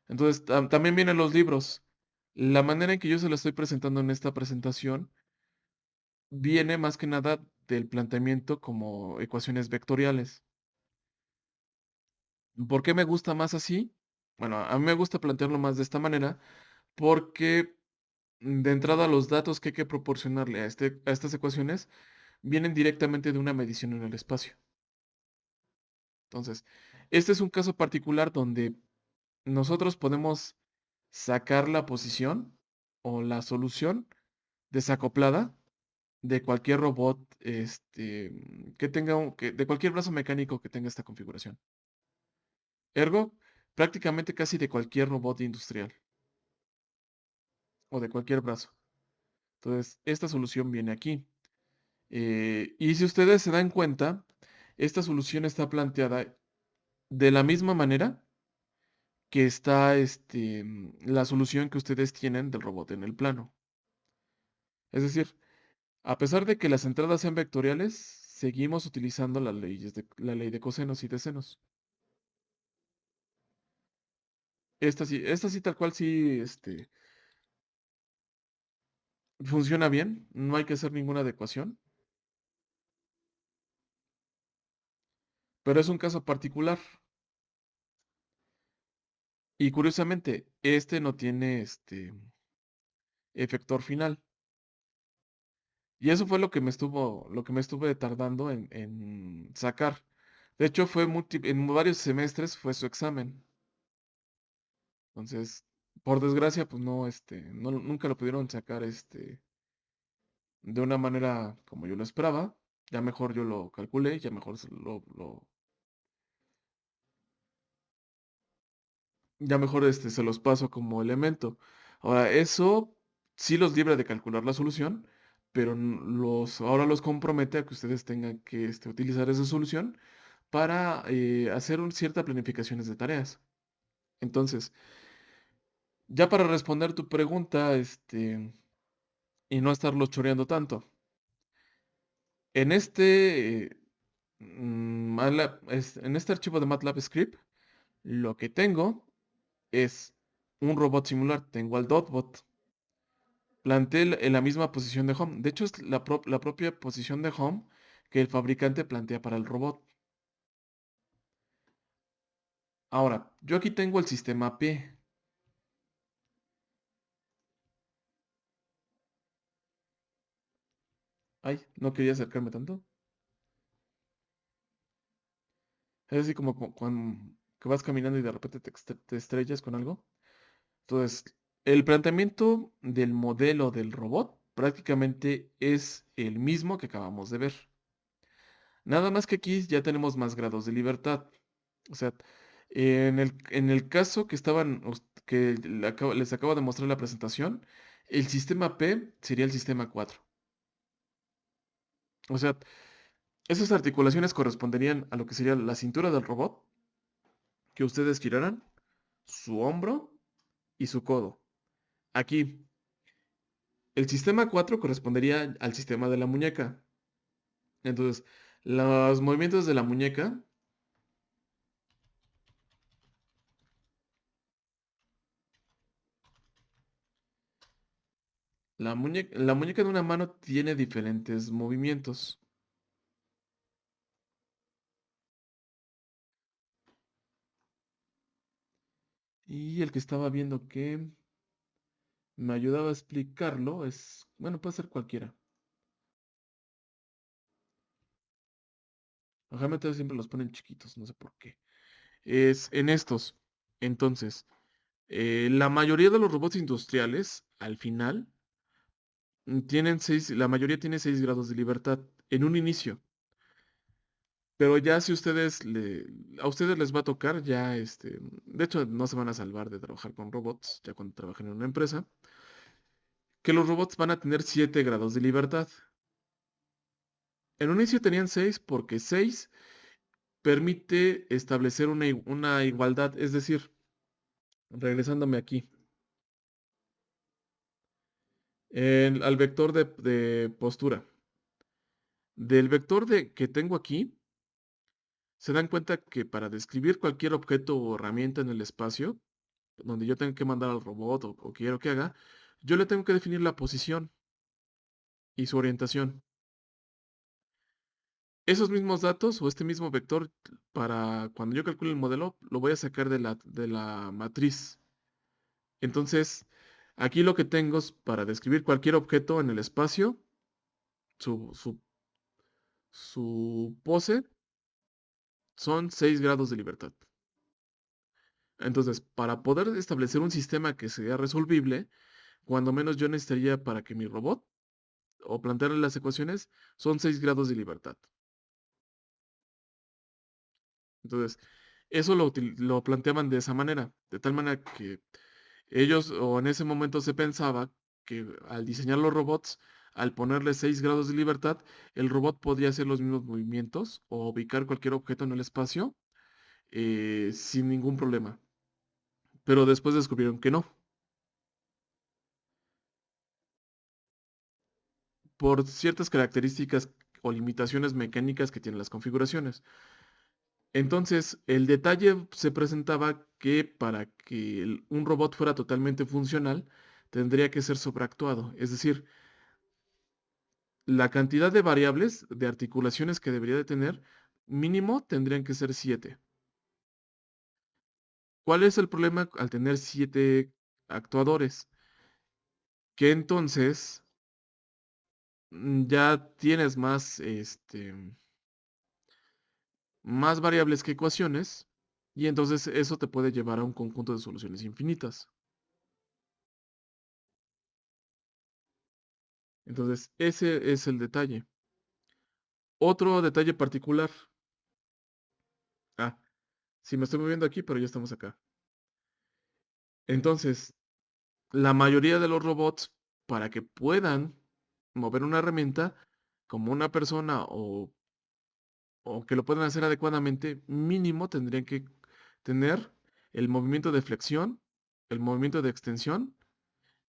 Entonces, también vienen los libros. La manera en que yo se lo estoy presentando en esta presentación viene más que nada del planteamiento como ecuaciones vectoriales. ¿Por qué me gusta más así? Bueno, a mí me gusta plantearlo más de esta manera porque de entrada los datos que hay que proporcionarle a estas ecuaciones vienen directamente de una medición en el espacio. Entonces, este es un caso particular donde nosotros podemos sacar la posición o la solución desacoplada de cualquier robot, que tenga de cualquier brazo mecánico que tenga esta configuración. Ergo, prácticamente casi de cualquier robot industrial o de cualquier brazo. Entonces, esta solución viene aquí. Y si ustedes se dan cuenta, esta solución está planteada de la misma manera que está la solución que ustedes tienen del robot en el plano. Es decir, a pesar de que las entradas sean vectoriales, seguimos utilizando las leyes la ley de cosenos y de senos. Esta sí tal cual sí, funciona bien, no hay que hacer ninguna adecuación, pero es un caso particular. Y curiosamente, este no tiene efector final. Y eso fue lo que me estuve tardando en sacar. De hecho, en varios semestres fue su examen. Entonces, por desgracia, pues no, nunca lo pudieron sacar, de una manera como yo lo esperaba. Ya mejor yo lo calculé, ya mejor ya mejor se los paso como elemento. Ahora, eso sí los libra de calcular la solución, pero ahora los compromete a que ustedes tengan que utilizar esa solución para hacer ciertas planificaciones de tareas. Entonces, ya para responder tu pregunta, y no estarlo choreando tanto, en en este archivo de MATLAB Script, lo que tengo es un robot simular. Tengo al Dotbot. Planteé en la misma posición de Home. De hecho, es la propia posición de Home que el fabricante plantea para el robot. Ahora, yo aquí tengo el sistema P. Ay, no quería acercarme tanto. Es así como cuando que vas caminando y de repente te estrellas con algo. Entonces, el planteamiento del modelo del robot prácticamente es el mismo que acabamos de ver. Nada más que aquí ya tenemos más grados de libertad. O sea, en el caso que les acabo de mostrar en la presentación, el sistema P sería el sistema 4. O sea, esas articulaciones corresponderían a lo que sería la cintura del robot, que ustedes giraran, su hombro y su codo. Aquí, el sistema 4 correspondería al sistema de la muñeca. Entonces, los movimientos de la muñeca de una mano tiene diferentes movimientos. Y el que estaba viendo que me ayudaba a explicarlo bueno, puede ser cualquiera. Realmente siempre los ponen chiquitos, no sé por qué. Es en estos. Entonces, la mayoría de los robots industriales, al final, la mayoría tiene 6 grados de libertad en un inicio. Pero ya si a ustedes les va a tocar, ya de hecho no se van a salvar de trabajar con robots, ya cuando trabajen en una empresa, que los robots van a tener 7 grados de libertad. En un inicio tenían 6 porque 6 permite establecer una igualdad, es decir, regresándome aquí, al vector de postura. Del vector que tengo aquí, se dan cuenta que para describir cualquier objeto o herramienta en el espacio, donde yo tengo que mandar al robot o quiero que haga, yo le tengo que definir la posición y su orientación. Esos mismos datos o este mismo vector, para cuando yo calcule el modelo, lo voy a sacar de la matriz. Entonces, aquí lo que tengo es para describir cualquier objeto en el espacio, su, su, su pose son 6 grados de libertad. Entonces, para poder establecer un sistema que sea resolvible, cuando menos yo necesitaría para que mi robot o plantearle las ecuaciones, son 6 grados de libertad. Entonces, eso lo planteaban de esa manera, de tal manera que ellos, o en ese momento se pensaba que al diseñar los robots, al ponerle 6 grados de libertad, el robot podría hacer los mismos movimientos o ubicar cualquier objeto en el espacio sin ningún problema. Pero después descubrieron que no, por ciertas características o limitaciones mecánicas que tienen las configuraciones. Entonces, el detalle se presentaba que para que un robot fuera totalmente funcional, tendría que ser sobreactuado. Es decir, la cantidad de variables, de articulaciones que debería de tener, mínimo tendrían que ser 7. ¿Cuál es el problema al tener 7 actuadores? Que entonces ya tienes más, más variables que ecuaciones, y entonces eso te puede llevar a un conjunto de soluciones infinitas. Entonces, ese es el detalle. Otro detalle particular. Ah, sí, me estoy moviendo aquí, pero ya estamos acá. Entonces, la mayoría de los robots, para que puedan mover una herramienta, como una persona o que lo puedan hacer adecuadamente, mínimo tendrían que tener el movimiento de flexión, el movimiento de extensión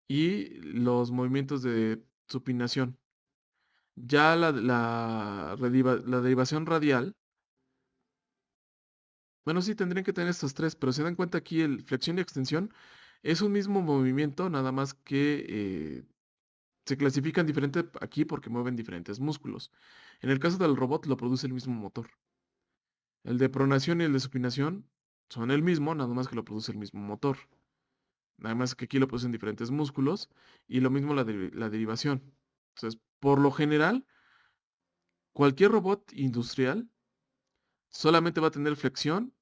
y los movimientos de supinación. Ya la derivación radial, bueno, sí tendrían que tener estos tres, pero se dan cuenta aquí el flexión y extensión es un mismo movimiento, nada más que se clasifican diferente aquí porque mueven diferentes músculos. En el caso del robot lo produce el mismo motor. El de pronación y el de supinación son el mismo, nada más que lo produce el mismo motor. Nada más que aquí lo producen diferentes músculos y lo mismo la derivación. Entonces, por lo general, cualquier robot industrial solamente va a tener flexión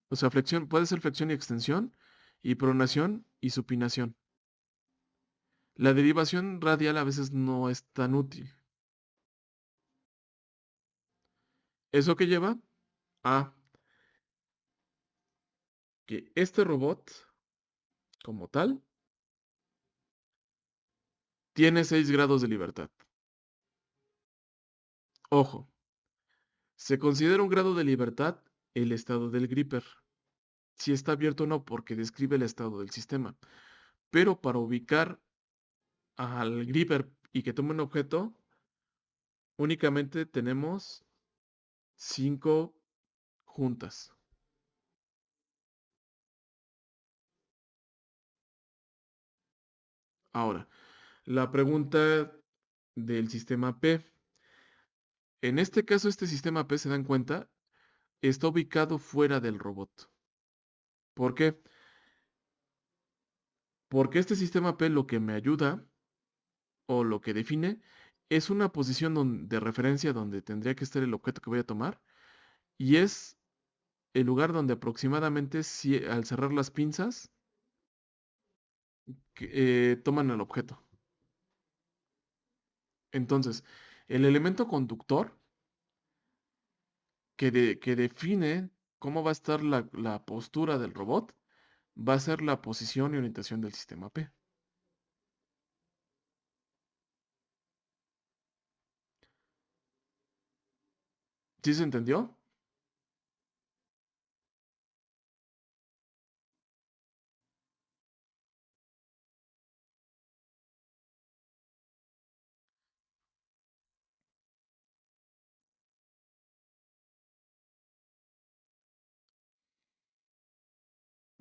o sea, flexión, puede ser flexión y extensión, y pronación y supinación. La derivación radial a veces no es tan útil. ¿Eso que lleva? A que este robot, como tal, tiene 6 grados de libertad. Ojo, se considera un grado de libertad el estado del gripper, si está abierto o no, porque describe el estado del sistema. Pero para ubicar al gripper y que tome un objeto, únicamente tenemos 5 juntas. Ahora, la pregunta del sistema P. En este caso, este sistema P, se dan cuenta, está ubicado fuera del robot. ¿Por qué? Porque este sistema P lo que me ayuda o lo que define es una posición de referencia donde tendría que estar el objeto que voy a tomar y es el lugar donde aproximadamente al cerrar las pinzas toman el objeto. Entonces, el elemento conductor que define cómo va a estar la postura del robot va a ser la posición y orientación del sistema P. ¿Sí se entendió?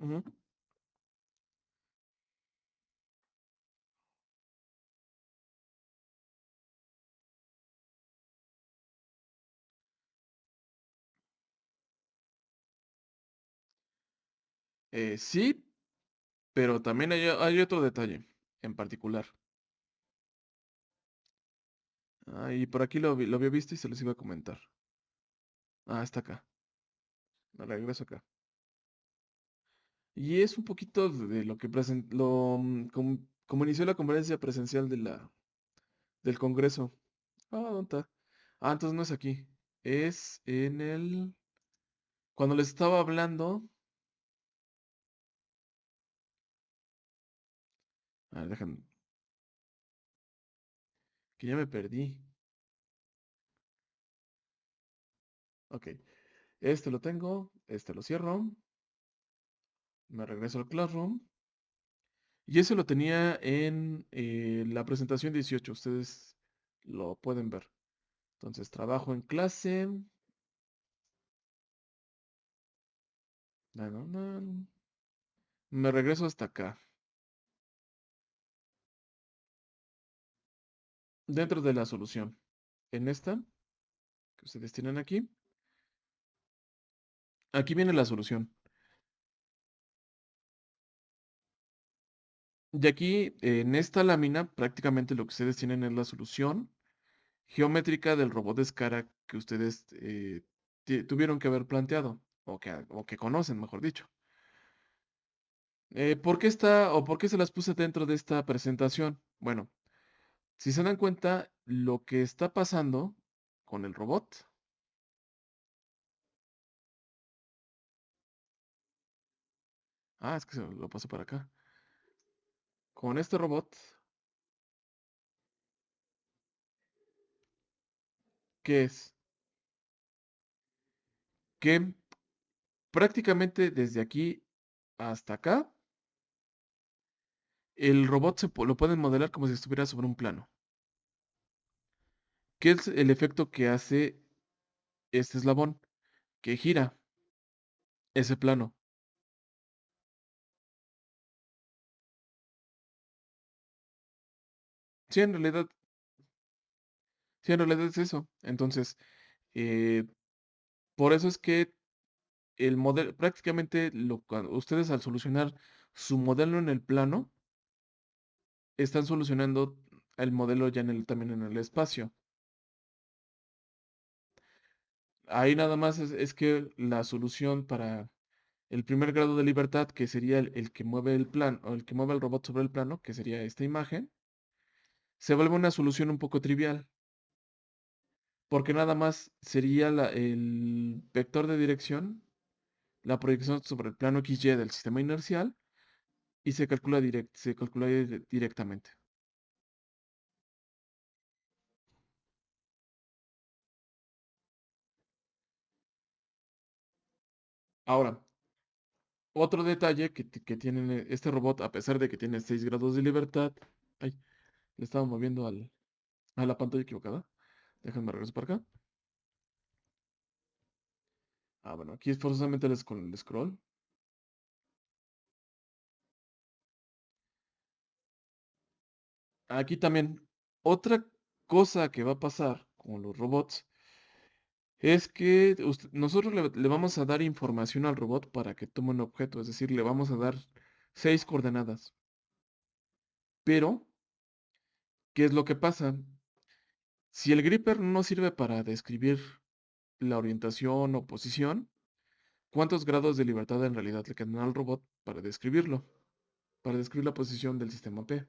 Ujú. Sí, pero también hay otro detalle en particular. Ah, y por aquí lo había visto y se los iba a comentar. Ah, está acá. Me regreso acá. Y es un poquito de lo que presentó, Como inició la conferencia presencial del Congreso. Ah, ¿dónde está? Ah, entonces no es aquí. Es en el... Cuando les estaba hablando... A ver, déjame... Que ya me perdí. Ok. Este lo tengo. Este lo cierro. Me regreso al Classroom. Y ese lo tenía en la presentación 18. Ustedes lo pueden ver. Entonces, trabajo en clase. Na, na, na. Me regreso hasta acá. Dentro de la solución. En esta, que ustedes tienen aquí. Aquí viene la solución. Y aquí, en esta lámina, prácticamente lo que ustedes tienen es la solución geométrica del robot de escara que ustedes tuvieron que haber planteado, o que conocen, mejor dicho. ¿Por qué está o por qué se las puse dentro de esta presentación? Bueno, si se dan cuenta, lo que está pasando con el robot, es que se lo paso para acá. Con este robot, ¿qué es? Que prácticamente desde aquí hasta acá, el robot lo pueden modelar como si estuviera sobre un plano. ¿Qué es el efecto que hace este eslabón? Que gira ese plano. Sí, sí, en realidad es eso. Entonces, eh, por eso es que el modelo, prácticamente ustedes al solucionar su modelo en el plano, están solucionando el modelo ya también en el espacio. Ahí nada más es que la solución para el primer grado de libertad, que sería el que mueve el plano, o el que mueve el robot sobre el plano, que sería esta imagen, se vuelve una solución un poco trivial, porque nada más sería el vector de dirección, la proyección sobre el plano XY del sistema inercial, y se calcula directamente. Ahora, otro detalle que tiene este robot, a pesar de que tiene 6 grados de libertad, ay, le estaba moviendo a la pantalla equivocada. Déjenme regresar para acá. Bueno, aquí es forzosamente con el scroll. Aquí también, otra cosa que va a pasar con los robots es que nosotros le vamos a dar información al robot para que tome un objeto, es decir, le vamos a dar 6 coordenadas. Pero, ¿qué es lo que pasa? Si el gripper no sirve para describir la orientación o posición, ¿cuántos grados de libertad en realidad le quedan al robot para describirlo? Para describir la posición del sistema P.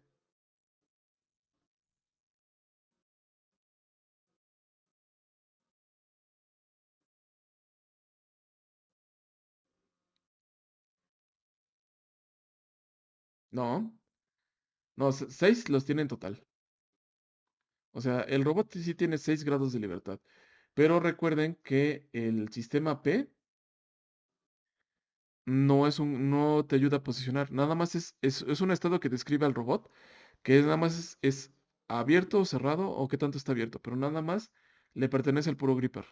No, no, 6 los tiene en total. O sea, el robot sí tiene 6 grados de libertad. Pero recuerden que el sistema P no te ayuda a posicionar. Nada más es un estado que describe al robot, que nada más es abierto o cerrado o qué tanto está abierto. Pero nada más le pertenece al puro gripper.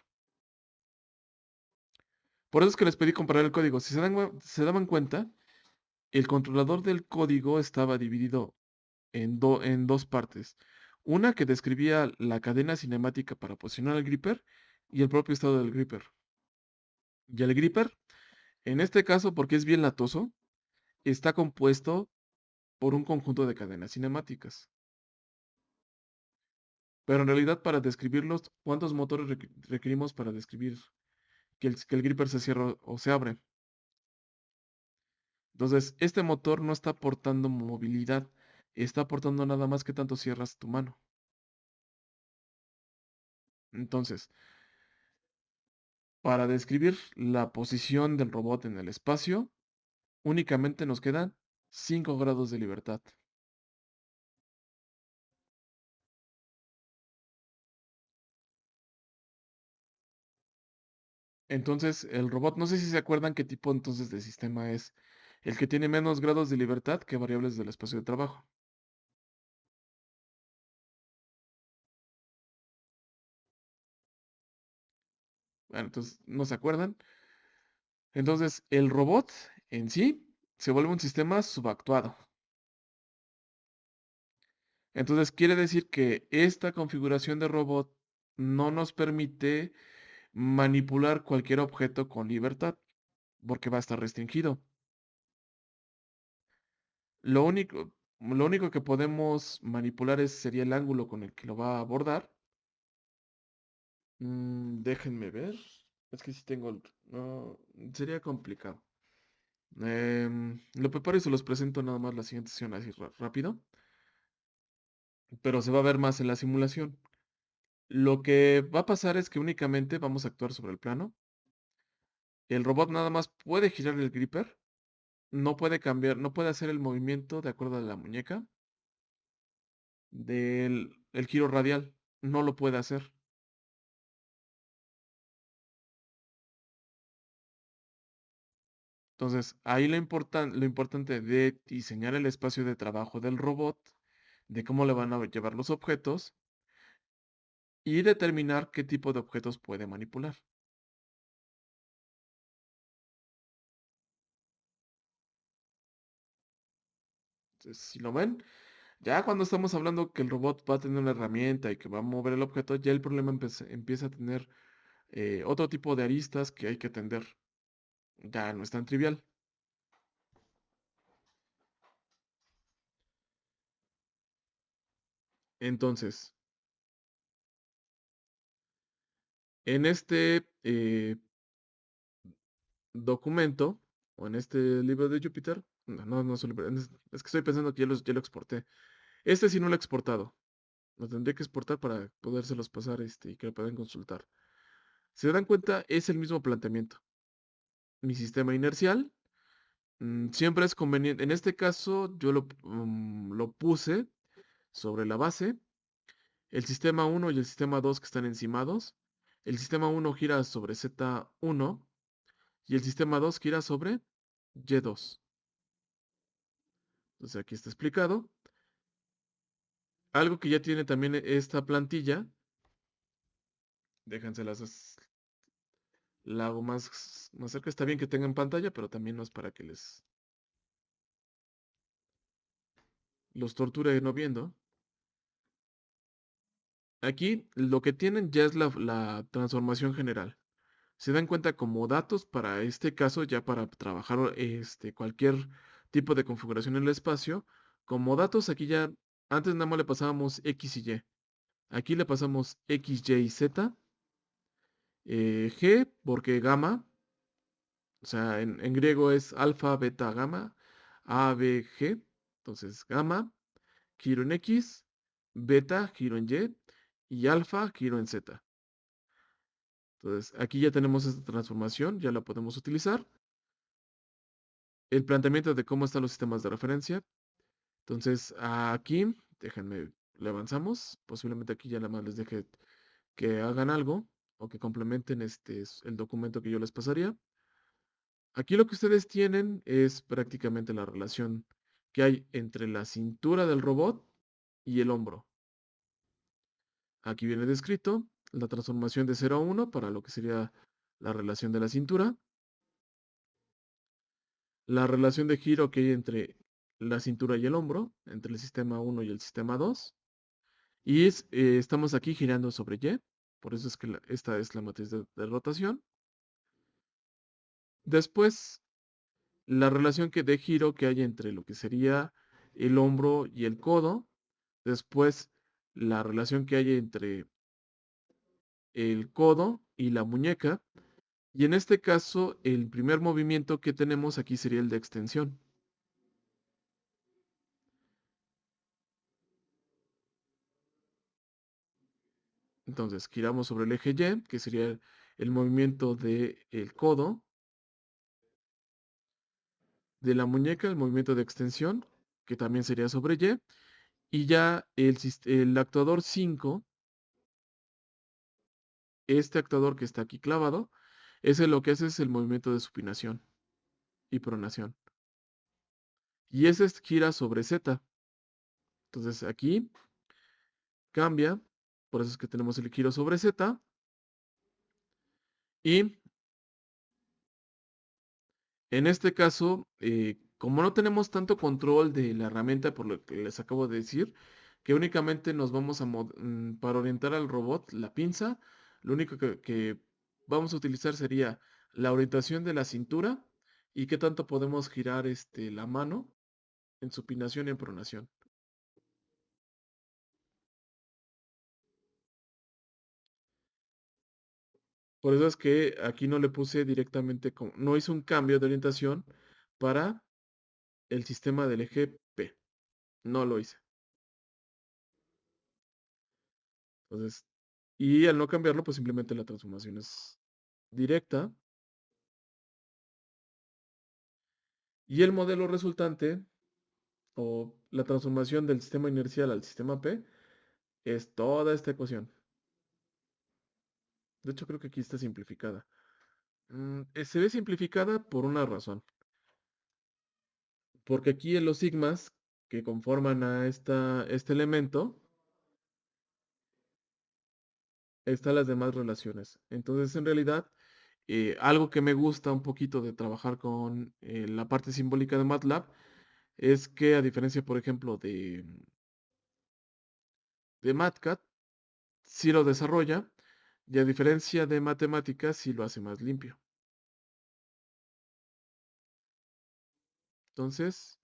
Por eso es que les pedí comparar el código. Si se daban cuenta, el controlador del código estaba dividido en dos partes. Una que describía la cadena cinemática para posicionar al gripper y el propio estado del gripper. Y el gripper, en este caso, porque es bien latoso, está compuesto por un conjunto de cadenas cinemáticas. Pero en realidad, para describirlos, ¿cuántos motores requerimos para describir que el gripper se cierra o se abre? Entonces, este motor no está aportando movilidad. está aportando nada más que tanto cierras tu mano. Entonces, para describir la posición del robot en el espacio, únicamente nos quedan 5 grados de libertad. Entonces, el robot, no sé si se acuerdan qué tipo entonces de sistema es el que tiene menos grados de libertad que variables del espacio de trabajo. Bueno, entonces, ¿no se acuerdan? Entonces, el robot en sí se vuelve un sistema subactuado. Entonces, quiere decir que esta configuración de robot no nos permite manipular cualquier objeto con libertad, porque va a estar restringido. Lo único que podemos manipular sería el ángulo con el que lo va a abordar. Déjenme ver. Es que si tengo no, sería complicado. Lo preparo y se los presento nada más la siguiente sesión así rápido. Pero se va a ver más en la simulación. Lo que va a pasar es que únicamente vamos a actuar sobre el plano. El robot nada más puede girar el gripper. No puede cambiar, no puede hacer el movimiento de acuerdo a la muñeca del el giro radial. No lo puede hacer. Entonces, ahí lo importante de diseñar el espacio de trabajo del robot, de cómo le van a llevar los objetos y determinar qué tipo de objetos puede manipular. Entonces, si lo ven, ya cuando estamos hablando que el robot va a tener una herramienta y que va a mover el objeto, ya el problema empieza a tener otro tipo de aristas que hay que atender. Ya no es tan trivial. Entonces, en este documento, o en este libro de Jupyter, no es un libro, es que estoy pensando que ya lo exporté. Este sí no lo he exportado. Lo tendría que exportar para podérselos pasar y que lo puedan consultar. Si se dan cuenta, es el mismo planteamiento. Mi sistema inercial siempre es conveniente. En este caso, yo lo puse sobre la base. El sistema uno y el sistema 2 que están encimados. El sistema uno gira sobre Z1 y el sistema 2 gira sobre Y2. Entonces aquí está explicado. Algo que ya tiene también esta plantilla. Déjenselas, la hago más cerca. Está bien que tengan pantalla, pero también no es para que los torture no viendo. Aquí lo que tienen ya es la transformación general. Se dan cuenta como datos para este caso, ya para trabajar cualquier tipo de configuración en el espacio. Como datos aquí ya, antes nada más le pasábamos X y Y. Aquí le pasamos X, Y y Z. G porque gamma, o sea, en griego es alfa, beta, gamma, A, B, G. Entonces, gamma, giro en X, beta, giro en y alfa, giro en Z. Entonces, aquí ya tenemos esta transformación, ya la podemos utilizar. El planteamiento de cómo están los sistemas de referencia. Entonces, aquí, déjenme, le avanzamos. Posiblemente aquí ya nada más les deje que hagan algo o que complementen el documento que yo les pasaría. Aquí lo que ustedes tienen es prácticamente la relación que hay entre la cintura del robot y el hombro. Aquí viene descrito la transformación de 0 a 1 para lo que sería la relación de la cintura, la relación de giro que hay entre la cintura y el hombro, entre el sistema 1 y el sistema 2, y estamos aquí girando sobre Y, por eso es que esta es la matriz de rotación. Después, la relación de giro que hay entre lo que sería el hombro y el codo. Después, la relación que hay entre el codo y la muñeca. Y en este caso, el primer movimiento que tenemos aquí sería el de extensión. Entonces, giramos sobre el eje Y, que sería el movimiento del codo, de la muñeca, el movimiento de extensión, que también sería sobre Y, y ya el actuador 5, este actuador que está aquí clavado, ese lo que hace es el movimiento de supinación y pronación. Y ese gira sobre Z. Entonces aquí cambia, por eso es que tenemos el giro sobre Z. Y en este caso, como no tenemos tanto control de la herramienta, por lo que les acabo de decir, que únicamente nos vamos a, para orientar al robot, la pinza, lo único que vamos a utilizar sería la orientación de la cintura y qué tanto podemos girar la mano en supinación y en pronación. Por eso es que aquí no le puse directamente, no hice un cambio de orientación para el sistema del eje P. No lo hice. Entonces, y al no cambiarlo, pues simplemente la transformación es directa. Y el modelo resultante, o la transformación del sistema inercial al sistema P, es toda esta ecuación. De hecho, creo que aquí está simplificada. Se ve simplificada por una razón. Porque aquí en los sigmas que conforman a este elemento, están las demás relaciones. Entonces, en realidad, algo que me gusta un poquito de trabajar con la parte simbólica de MATLAB es que a diferencia, por ejemplo, de MATCAD, sí lo desarrolla y a diferencia de matemáticas, sí lo hace más limpio. Entonces,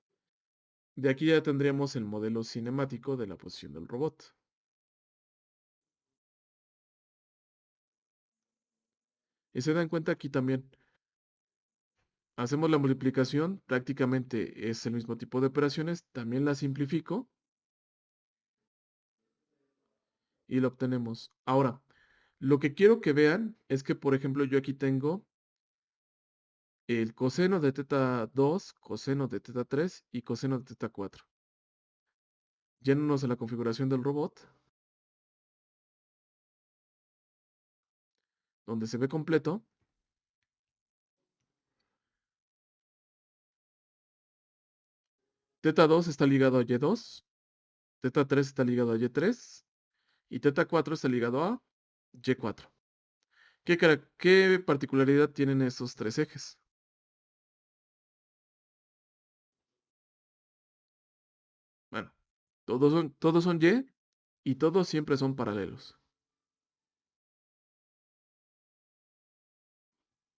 de aquí ya tendríamos el modelo cinemático de la posición del robot. Y se dan cuenta aquí también, hacemos la multiplicación, prácticamente es el mismo tipo de operaciones, también la simplifico y lo obtenemos. Ahora, lo que quiero que vean es que, por ejemplo, yo aquí tengo el coseno de teta 2, coseno de teta 3 y coseno de teta 4. Yéndonos a la configuración del robot, donde se ve completo, teta 2 está ligado a Y2, teta 3 está ligado a Y3 y teta 4 está ligado a Y4. ¿Qué particularidad tienen estos tres ejes? Bueno, todos son y todos siempre son paralelos.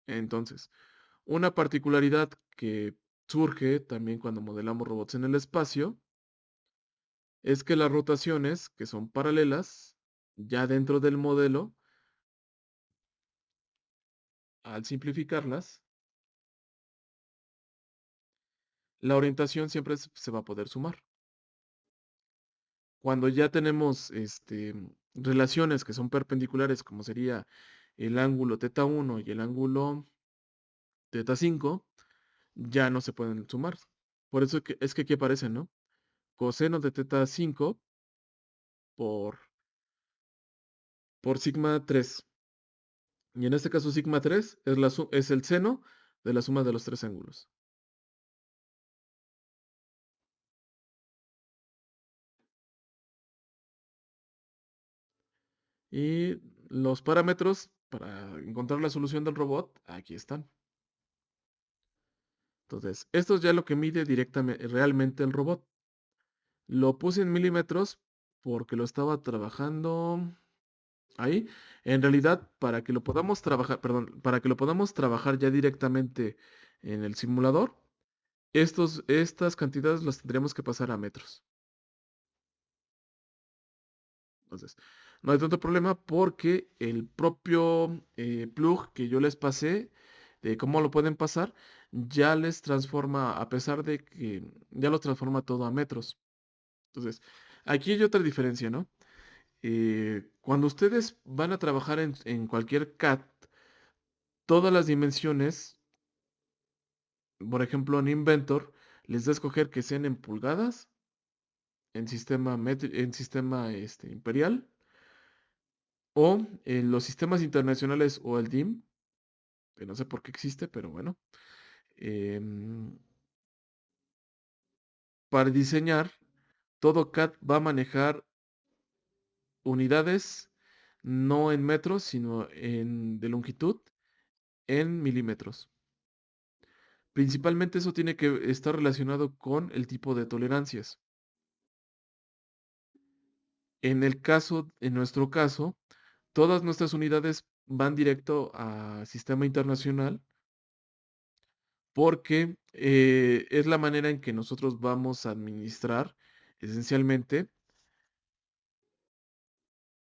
Entonces, una particularidad que surge también cuando modelamos robots en el espacio es que las rotaciones, que son paralelas, ya dentro del modelo, al simplificarlas, la orientación siempre se va a poder sumar. Cuando ya tenemos relaciones que son perpendiculares, como sería el ángulo teta 1 y el ángulo teta 5, ya no se pueden sumar. Por eso es que aquí aparecen, ¿no? Coseno de teta 5 por, por sigma 3. Y en este caso sigma 3 es el seno de la suma de los tres ángulos. Y los parámetros para encontrar la solución del robot, aquí están. Entonces, esto es ya lo que mide directamente, realmente el robot. Lo puse en milímetros porque lo estaba trabajando ahí. En realidad, para que lo podamos trabajar, perdón, para que lo podamos trabajar ya directamente en el simulador, estas cantidades las tendríamos que pasar a metros. Entonces, no hay tanto problema porque el propio plug que yo les pasé, de cómo lo pueden pasar, ya les transforma, a pesar de que ya lo transforma todo a metros. Entonces, aquí hay otra diferencia, ¿no? Cuando ustedes van a trabajar en cualquier CAD, todas las dimensiones, por ejemplo, en Inventor, les da a escoger que sean en pulgadas, en sistema imperial, o en los sistemas internacionales o el DIM, que no sé por qué existe, pero bueno. em, para diseñar, todo CAD va a manejar unidades no en metros, sino de longitud en milímetros. Principalmente eso tiene que estar relacionado con el tipo de tolerancias. En nuestro caso, todas nuestras unidades van directo a sistema internacional porque es la manera en que nosotros vamos a administrar esencialmente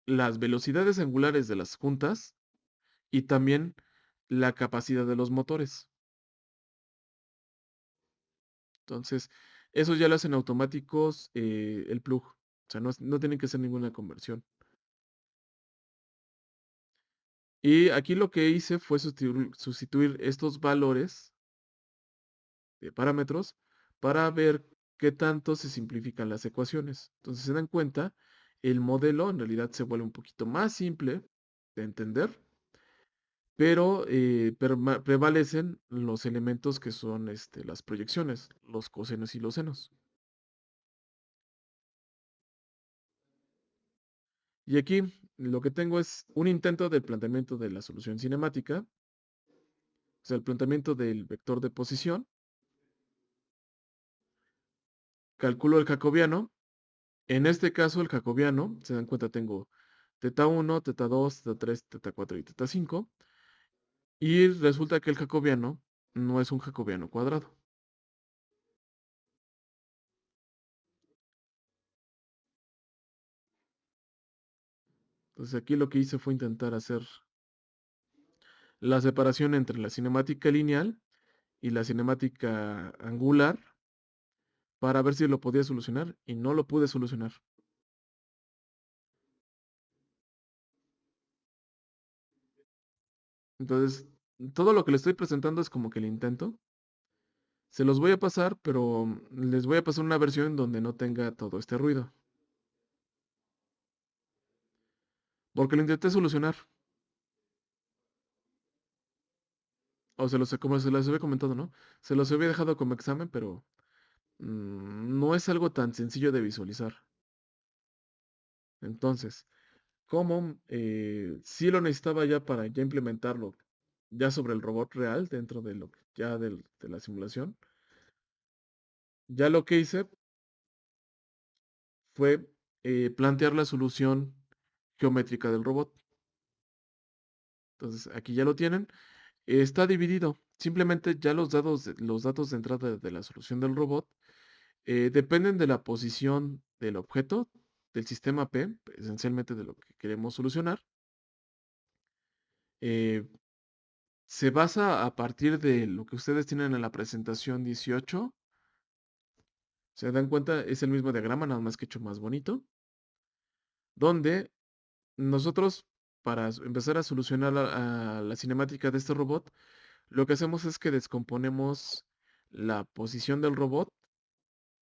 las velocidades angulares de las juntas y también la capacidad de los motores. Entonces, eso ya lo hacen automáticos el plug. O sea, no tienen que hacer ninguna conversión. Y aquí lo que hice fue sustituir estos valores de parámetros para ver qué tanto se simplifican las ecuaciones. Entonces, se dan cuenta, el modelo en realidad se vuelve un poquito más simple de entender, pero prevalecen los elementos que son las proyecciones, los cosenos y los senos. Y aquí lo que tengo es un intento del planteamiento de la solución cinemática, o sea, el planteamiento del vector de posición, calculo el jacobiano. En este caso, el jacobiano, se dan cuenta, tengo teta 1, teta 2, teta 3, teta 4 y teta 5. Y resulta que el jacobiano no es un jacobiano cuadrado. Entonces aquí lo que hice fue intentar hacer la separación entre la cinemática lineal y la cinemática angular para ver si lo podía solucionar y no lo pude solucionar. Entonces, todo lo que le estoy presentando es como que el intento. Se los voy a pasar, pero les voy a pasar una versión donde no tenga todo este ruido. Porque lo intenté solucionar. O como se los había comentado, ¿no? Se los había dejado como examen, pero no es algo tan sencillo de visualizar. Entonces, como sí lo necesitaba ya para ya implementarlo ya sobre el robot real dentro de lo ya de la simulación, ya lo que hice fue plantear la solución geométrica del robot. Entonces, aquí ya lo tienen. Está dividido. Simplemente ya los datos de entrada de la solución del robot dependen de la posición del objeto, del sistema P, esencialmente de lo que queremos solucionar. Eh, Se basa a partir de lo que ustedes tienen en la presentación 18. Se dan cuenta, es el mismo diagrama, nada más que hecho más bonito, donde nosotros, para empezar a solucionar a la cinemática de este robot, lo que hacemos es que descomponemos la posición del robot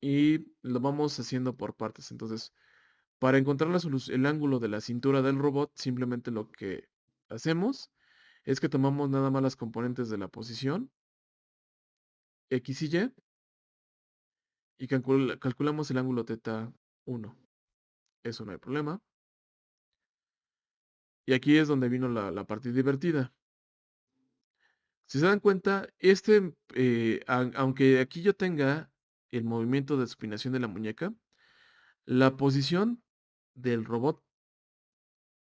y lo vamos haciendo por partes. Entonces, para encontrar el ángulo de la cintura del robot, simplemente lo que hacemos es que tomamos nada más las componentes de la posición X y Y y calculamos el ángulo teta 1. Eso no hay problema. Y aquí es donde vino la parte divertida. Si se dan cuenta, aunque aquí yo tenga el movimiento de supinación de la muñeca, la posición del robot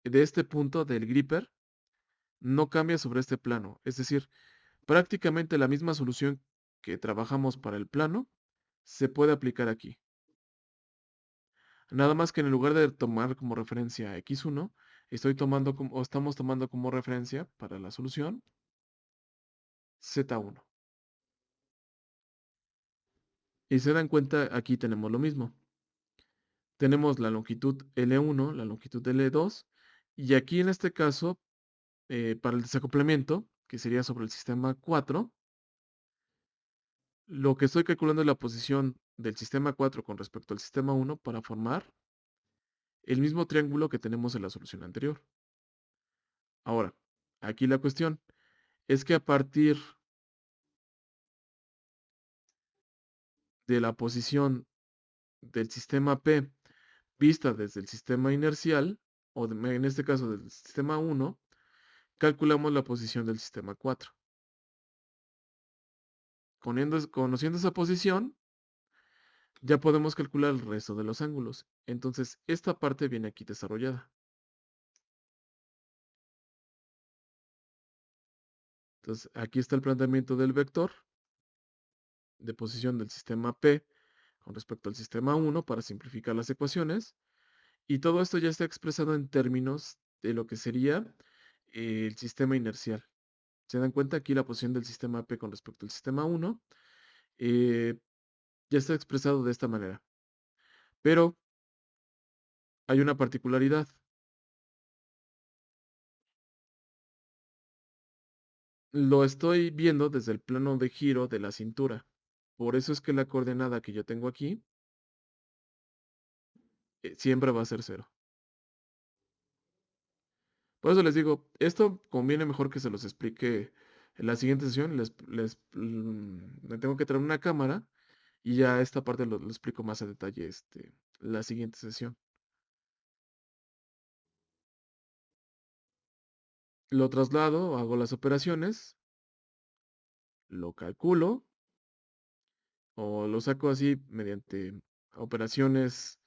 de este punto del gripper no cambia sobre este plano. Es decir, prácticamente la misma solución que trabajamos para el plano se puede aplicar aquí. Nada más que en lugar de tomar como referencia x1, estamos tomando como referencia para la solución z1. Y se dan cuenta, aquí tenemos lo mismo. tenemos la longitud L1, la longitud L2, y aquí en este caso, para el desacoplamiento, que sería sobre el sistema 4, lo que estoy calculando es la posición del sistema 4 con respecto al sistema 1 para formar el mismo triángulo que tenemos en la solución anterior. Ahora, aquí la cuestión es que a partir de la posición del sistema P vista desde el sistema inercial, en este caso del sistema 1, calculamos la posición del sistema 4. Conociendo esa posición, ya podemos calcular el resto de los ángulos. Entonces, esta parte viene aquí desarrollada. Entonces, aquí está el planteamiento del vector de posición del sistema P con respecto al sistema 1 para simplificar las ecuaciones. Y todo esto ya está expresado en términos de lo que sería el sistema inercial. ¿Se dan cuenta? Aquí la posición del sistema P con respecto al sistema 1 eh, ya está expresado de esta manera. Pero hay una particularidad. Lo estoy viendo desde el plano de giro de la cintura. Por eso es que la coordenada que yo tengo aquí siempre va a ser cero. Por eso les digo, esto conviene mejor que se los explique en la siguiente sesión. Me tengo que traer una cámara y ya esta parte lo explico más a detalle la siguiente sesión. Lo traslado, hago las operaciones, lo calculo o lo saco así mediante operaciones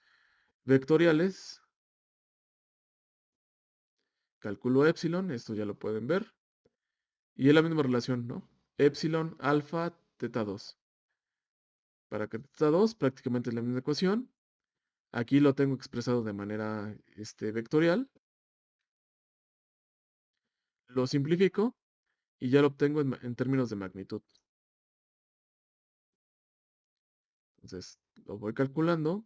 vectoriales. Calculo epsilon, esto ya lo pueden ver. Y es la misma relación, ¿no? Epsilon, alfa, teta 2. Para que teta 2 prácticamente es la misma ecuación. Aquí lo tengo expresado de manera vectorial. Lo simplifico y ya lo obtengo en términos de magnitud. Entonces, lo voy calculando,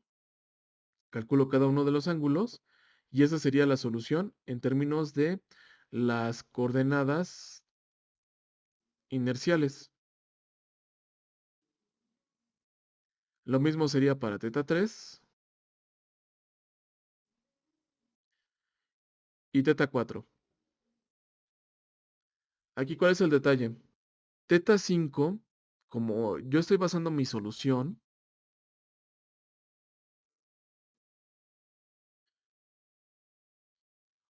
calculo cada uno de los ángulos y esa sería la solución en términos de las coordenadas inerciales. Lo mismo sería para teta 3 y teta 4. Aquí, ¿cuál es el detalle? Teta 5, como yo estoy basando mi solución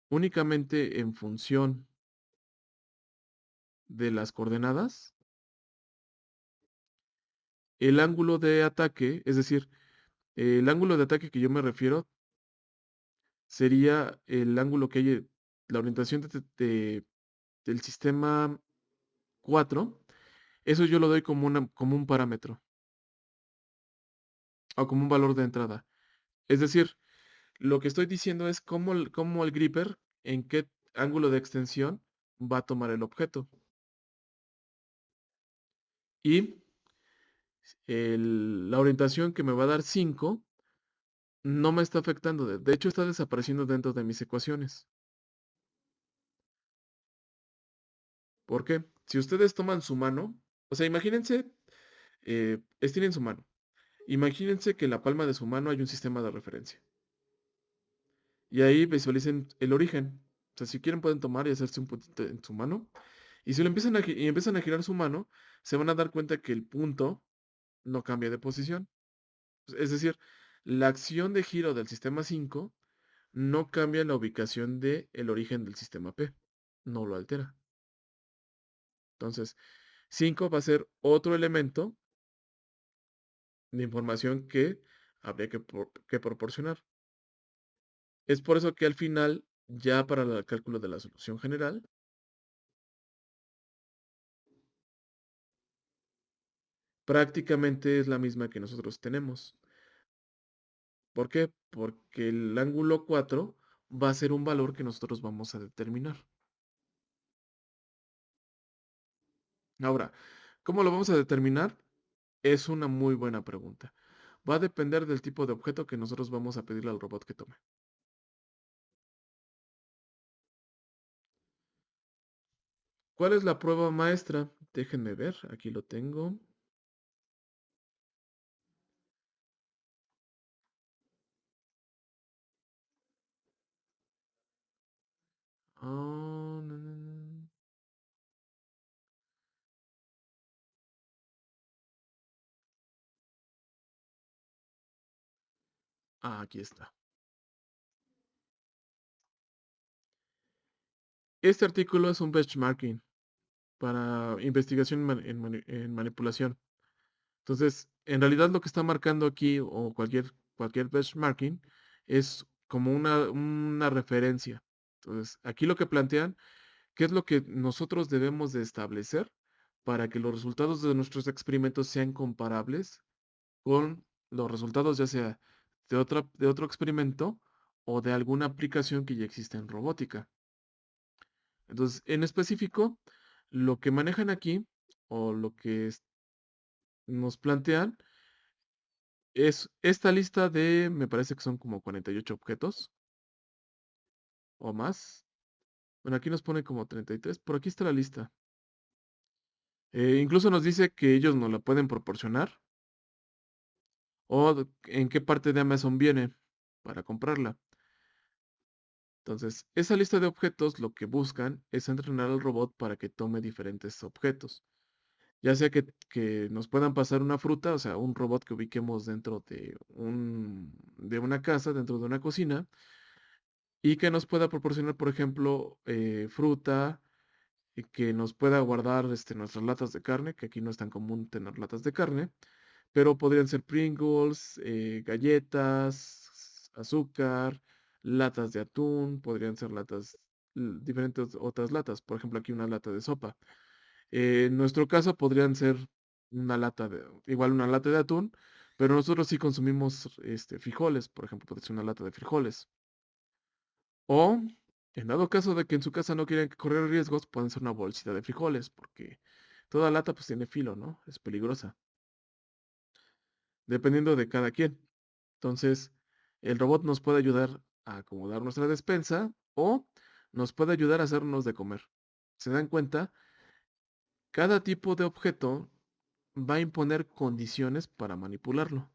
únicamente en función de las coordenadas, el ángulo de ataque, es decir, el ángulo de ataque que yo me refiero sería el ángulo que hay, la orientación del sistema 4. Eso yo lo doy como un parámetro o como un valor de entrada. Es decir, lo que estoy diciendo es cómo el gripper, en qué ángulo de extensión va a tomar el objeto. Y la orientación que me va a dar 5 no me está afectando. De hecho, está desapareciendo dentro de mis ecuaciones. ¿Por qué? Si ustedes toman su mano, o sea, imagínense, estiren su mano. Imagínense que en la palma de su mano hay un sistema de referencia. Y ahí visualicen el origen. O sea, si quieren pueden tomar y hacerse un puntito en su mano. Y si lo empiezan a girar su mano, se van a dar cuenta que el punto no cambia de posición. Es decir, la acción de giro del sistema 5 no cambia la ubicación del origen del sistema P. No lo altera. Entonces, 5 va a ser otro elemento de información que habría que proporcionar. Es por eso que al final, ya para el cálculo de la solución general, prácticamente es la misma que nosotros tenemos. ¿Por qué? Porque el ángulo 4 va a ser un valor que nosotros vamos a determinar. Ahora, ¿cómo lo vamos a determinar? Es una muy buena pregunta. Va a depender del tipo de objeto que nosotros vamos a pedirle al robot que tome. ¿Cuál es la prueba maestra? Déjenme ver, aquí lo tengo. Ah, no, no, no. Aquí está. Este artículo es un benchmarking para investigación en manipulación. Entonces, en realidad lo que está marcando aquí o cualquier benchmarking es como una referencia. Entonces, aquí lo que plantean, ¿qué es lo que nosotros debemos de establecer para que los resultados de nuestros experimentos sean comparables con los resultados ya sea de otro experimento o de alguna aplicación que ya existe en robótica? Entonces, en específico, lo que manejan aquí o lo que nos plantean es esta lista de, me parece que son como 48 objetos o más. Bueno, aquí nos pone como 33, por aquí está la lista. Incluso nos dice que ellos nos la pueden proporcionar o en qué parte de Amazon viene para comprarla. Entonces, esa lista de objetos lo que buscan es entrenar al robot para que tome diferentes objetos. Ya sea que nos puedan pasar una fruta, o sea, un robot que ubiquemos dentro de una casa, dentro de una cocina, y que nos pueda proporcionar, por ejemplo, fruta, y que nos pueda guardar nuestras latas de carne, que aquí no es tan común tener latas de carne, pero podrían ser Pringles, galletas, azúcar, latas de atún, podrían ser diferentes otras latas, por ejemplo, aquí una lata de sopa. En nuestro caso podrían ser igual una lata de atún, pero nosotros sí consumimos frijoles, por ejemplo, podría ser una lata de frijoles. O, en dado caso de que en su casa no quieren correr riesgos, pueden ser una bolsita de frijoles, porque toda lata pues tiene filo, ¿no? Es peligrosa, dependiendo de cada quien. Entonces, el robot nos puede ayudar a acomodar nuestra despensa o nos puede ayudar a hacernos de comer. ¿Se dan cuenta? Cada tipo de objeto va a imponer condiciones para manipularlo.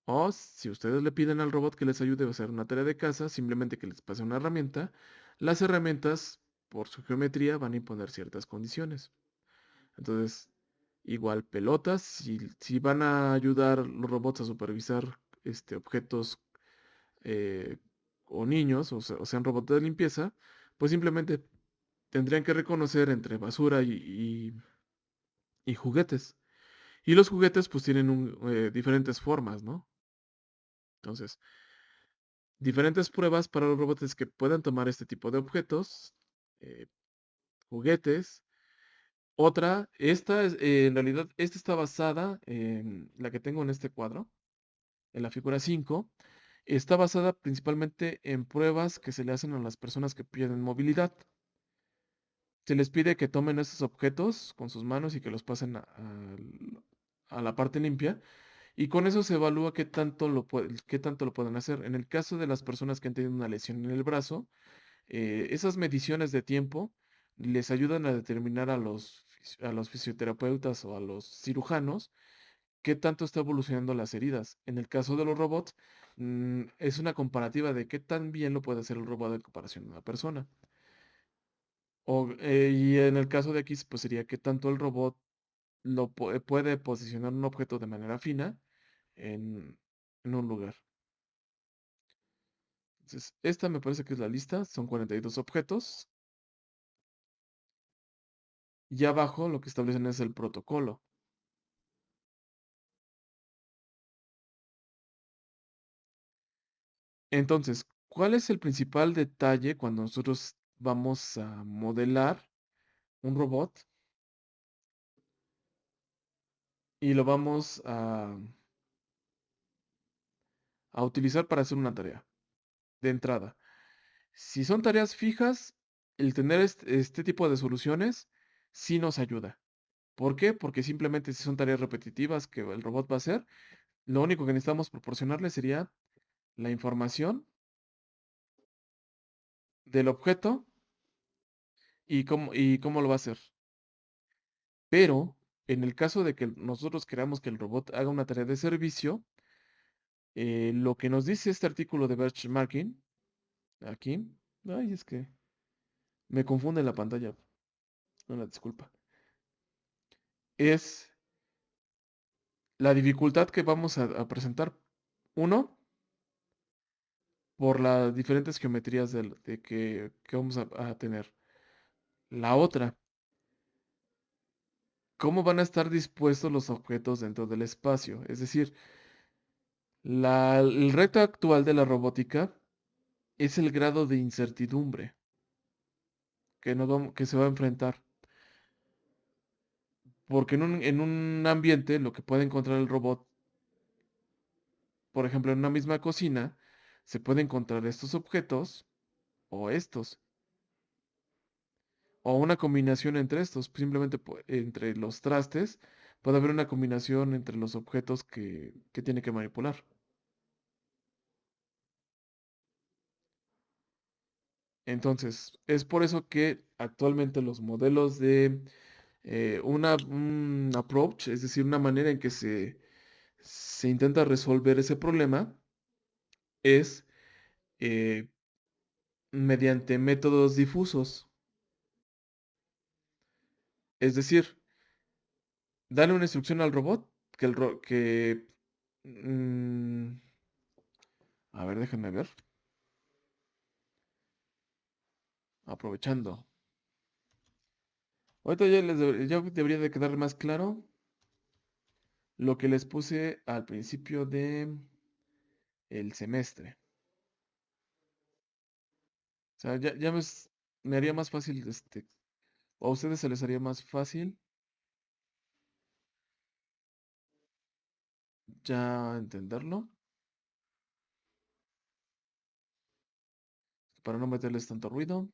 O si ustedes le piden al robot que les ayude a hacer una tarea de casa, simplemente que les pase una herramienta, las herramientas, por su geometría, van a imponer ciertas condiciones. Entonces, igual pelotas, si van a ayudar los robots a supervisar objetos eh, o niños, o sean robots de limpieza, pues simplemente tendrían que reconocer entre basura y juguetes. Y los juguetes pues tienen diferentes formas, ¿no? Entonces, diferentes pruebas para los robots que puedan tomar este tipo de objetos, eh, juguetes. En realidad, esta está basada en la que tengo en este cuadro, en la figura 5. Está basada principalmente en pruebas que se le hacen a las personas que pierden movilidad. Se les pide que tomen esos objetos con sus manos y que los pasen a la parte limpia. Y con eso se evalúa qué tanto lo pueden hacer. En el caso de las personas que han tenido una lesión en el brazo, esas mediciones de tiempo les ayudan a determinar a los fisioterapeutas o a los cirujanos qué tanto está evolucionando las heridas. En el caso de los robots, es una comparativa de qué tan bien lo puede hacer el robot en comparación a una persona. Y en el caso de aquí, pues sería qué tanto el robot puede posicionar un objeto de manera fina en, en un lugar. Entonces, esta me parece que es la lista, son 42 objetos. Y abajo lo que establecen es el protocolo. Entonces, ¿cuál es el principal detalle cuando nosotros vamos a modelar un robot y lo vamos a utilizar para hacer una tarea? De entrada, si son tareas fijas, el tener este tipo de soluciones sí nos ayuda. ¿Por qué? Porque simplemente si son tareas repetitivas que el robot va a hacer, lo único que necesitamos proporcionarle sería la información del objeto y cómo lo va a hacer. Pero en el caso de que nosotros queramos que el robot haga una tarea de servicio, lo que nos dice este artículo de benchmarking, aquí, ay, es que me confunde la pantalla, una disculpa, es la dificultad que vamos a presentar. Uno, por las diferentes geometrías que vamos a tener. La otra, cómo van a estar dispuestos los objetos dentro del espacio. Es decir, el reto actual de la robótica es el grado de incertidumbre que se va a enfrentar. Porque en un ambiente lo que puede encontrar el robot, por ejemplo, en una misma cocina, se puede encontrar estos objetos o estos, o una combinación entre estos, simplemente entre los trastes, puede haber una combinación entre los objetos que tiene que manipular. Entonces, es por eso que actualmente los modelos de un approach, es decir, una manera en que se intenta resolver ese problema, es eh, mediante métodos difusos. Es decir, darle una instrucción al robot mm, a ver, déjenme ver. Aprovechando. Ahorita ya debería de quedar más claro lo que les puse al principio de el semestre. O sea, ya me haría más fácil, o a ustedes se les haría más fácil ya entenderlo, para no meterles tanto ruido.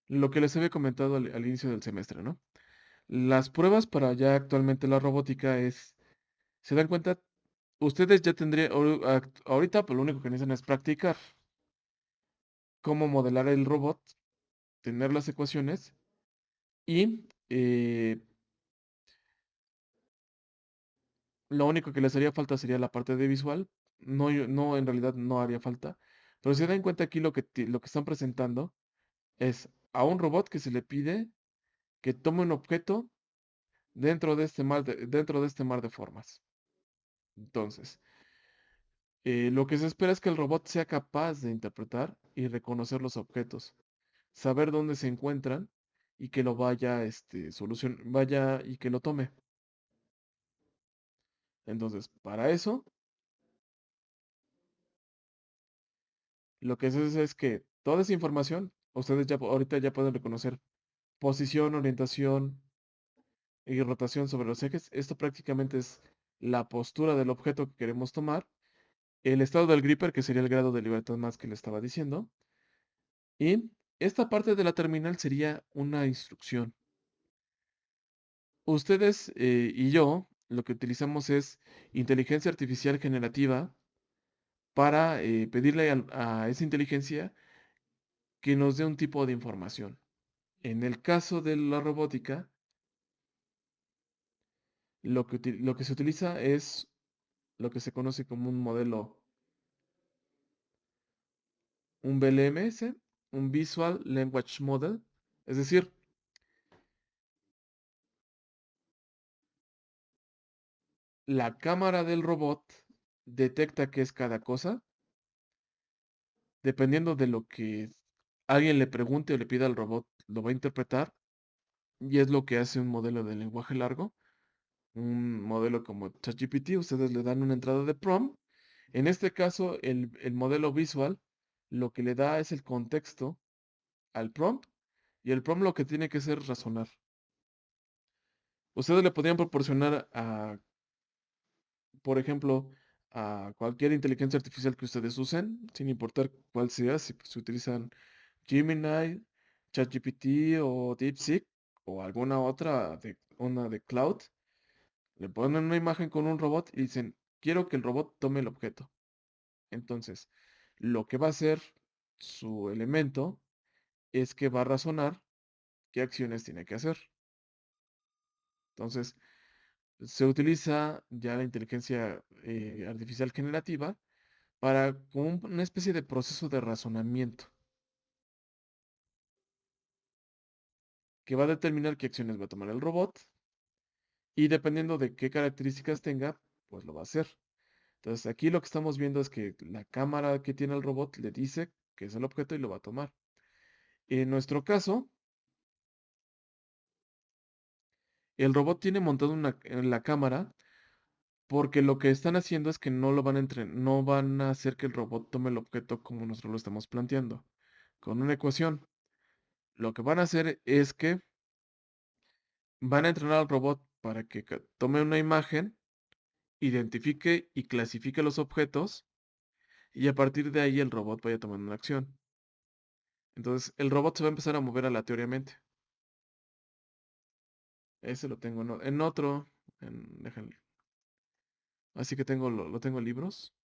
Lo que les había comentado al inicio del semestre, ¿no? Las pruebas para ya actualmente la robótica ¿se dan cuenta? Ustedes ya tendrían, ahorita, pues lo único que necesitan es practicar cómo modelar el robot, tener las ecuaciones y lo único que les haría falta sería la parte de visual. No, no, en realidad no haría falta. Pero si se dan cuenta aquí lo que están presentando es a un robot que se le pide que tome un objeto dentro de este mar de formas. Entonces, lo que se espera es que el robot sea capaz de interpretar y reconocer los objetos, saber dónde se encuentran y que lo vaya, vaya y que lo tome. Entonces, para eso, lo que se hace es que toda esa información, ustedes ya ahorita ya pueden reconocer posición, orientación y rotación sobre los ejes. Esto prácticamente es la postura del objeto que queremos tomar, el estado del gripper, que sería el grado de libertad más que le estaba diciendo, y esta parte de la terminal sería una instrucción. Ustedes y yo lo que utilizamos es inteligencia artificial generativa para pedirle a esa inteligencia que nos dé un tipo de información. En el caso de la robótica, lo que se utiliza es lo que se conoce como un modelo, un VLMS, un Visual Language Model. Es decir, la cámara del robot detecta qué es cada cosa, dependiendo de lo que alguien le pregunte o le pida al robot, lo va a interpretar, y es lo que hace un modelo de lenguaje largo, un modelo como ChatGPT. Ustedes le dan una entrada de prompt. En este caso, el modelo visual lo que le da es el contexto al prompt, y el prompt lo que tiene que hacer es razonar. Ustedes le podrían proporcionar a por ejemplo, a cualquier inteligencia artificial que ustedes usen, sin importar cuál sea, si pues, utilizan Gemini, ChatGPT o DeepSeek o alguna otra de una de cloud, le ponen una imagen con un robot y dicen, quiero que el robot tome el objeto. Entonces, lo que va a hacer su elemento es que va a razonar qué acciones tiene que hacer. Entonces, se utiliza ya la inteligencia artificial generativa para como una especie de proceso de razonamiento que va a determinar qué acciones va a tomar el robot y dependiendo de qué características tenga, pues lo va a hacer. Entonces, aquí lo que estamos viendo es que la cámara que tiene el robot le dice que es el objeto y lo va a tomar. En nuestro caso, el robot tiene montado en la cámara porque lo que están haciendo es que no lo van a no van a hacer que el robot tome el objeto como nosotros lo estamos planteando, con una ecuación. Lo que van a hacer es que van a entrenar al robot para que tome una imagen, identifique y clasifique los objetos y a partir de ahí el robot vaya tomando una acción. Entonces el robot se va a empezar a mover aleatoriamente. Ese lo tengo en otro. Déjenlo. Así que lo tengo en libros.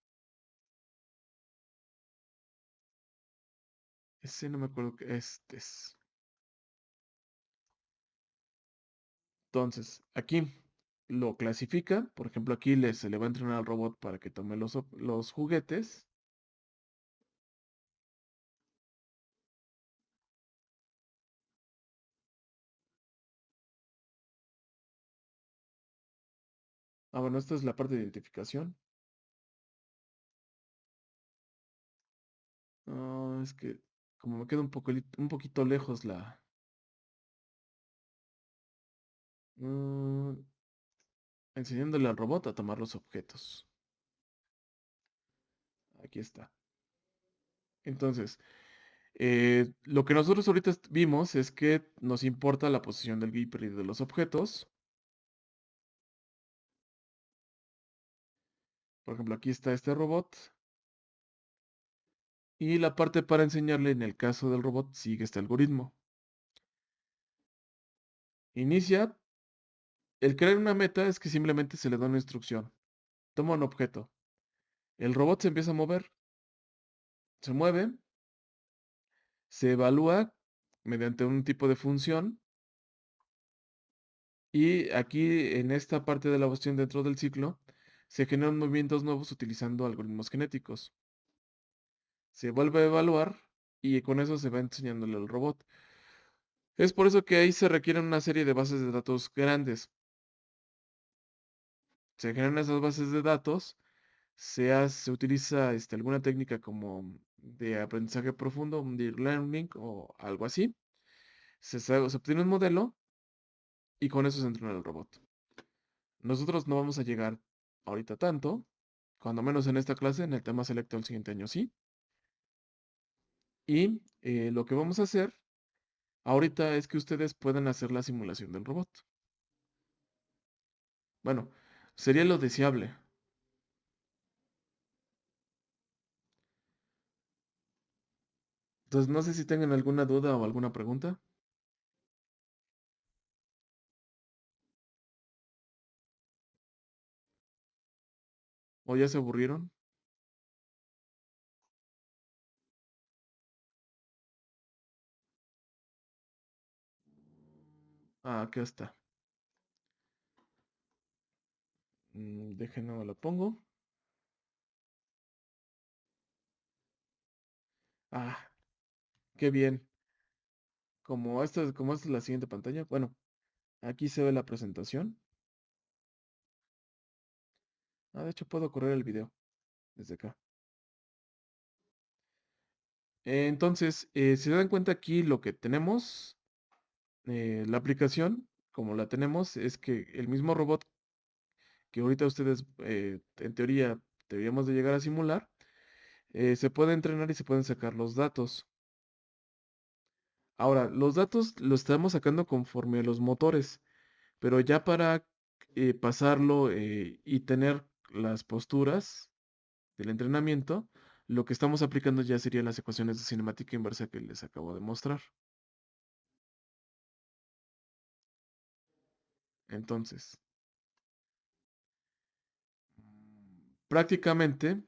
Ese no me acuerdo que este es. Entonces, aquí lo clasifica. Por ejemplo, aquí se le va a entrenar al robot para que tome los juguetes. Ah, bueno, esta es la parte de identificación. Ah, es que como me queda un poquito lejos mm, enseñándole al robot a tomar los objetos. Aquí está. Entonces, lo que nosotros ahorita vimos es que nos importa la posición del Viper y de los objetos. Por ejemplo, aquí está este robot. Y la parte para enseñarle en el caso del robot sigue este algoritmo. Inicia. El crear una meta es que simplemente se le da una instrucción. Toma un objeto. El robot se empieza a mover. Se mueve. Se evalúa mediante un tipo de función. Y aquí en esta parte de la cuestión dentro del ciclo se generan movimientos nuevos utilizando algoritmos genéticos. Se vuelve a evaluar y con eso se va enseñándole al robot. Es por eso que ahí se requieren una serie de bases de datos grandes. Se generan esas bases de datos, se utiliza alguna técnica como de aprendizaje profundo, un deep learning o algo así. Se obtiene un modelo y con eso se entrena el robot. Nosotros no vamos a llegar ahorita tanto, cuando menos en esta clase, en el tema selecto el siguiente año sí. Y lo que vamos a hacer ahorita es que ustedes puedan hacer la simulación del robot. Bueno, sería lo deseable. Entonces, no sé si tengan alguna duda o alguna pregunta. ¿O ya se aburrieron? Ah, acá está. Déjenme lo pongo. Ah, qué bien. Como esta es la siguiente pantalla. Bueno, aquí se ve la presentación. Ah, de hecho puedo correr el video desde acá. Entonces, si se dan cuenta aquí lo que tenemos, la aplicación, como la tenemos, es que el mismo robot que ahorita ustedes, en teoría, deberíamos de llegar a simular, se puede entrenar y se pueden sacar los datos. Ahora, los datos los estamos sacando conforme a los motores, pero ya para pasarlo y tener las posturas del entrenamiento, lo que estamos aplicando ya serían las ecuaciones de cinemática inversa que les acabo de mostrar. Entonces, prácticamente,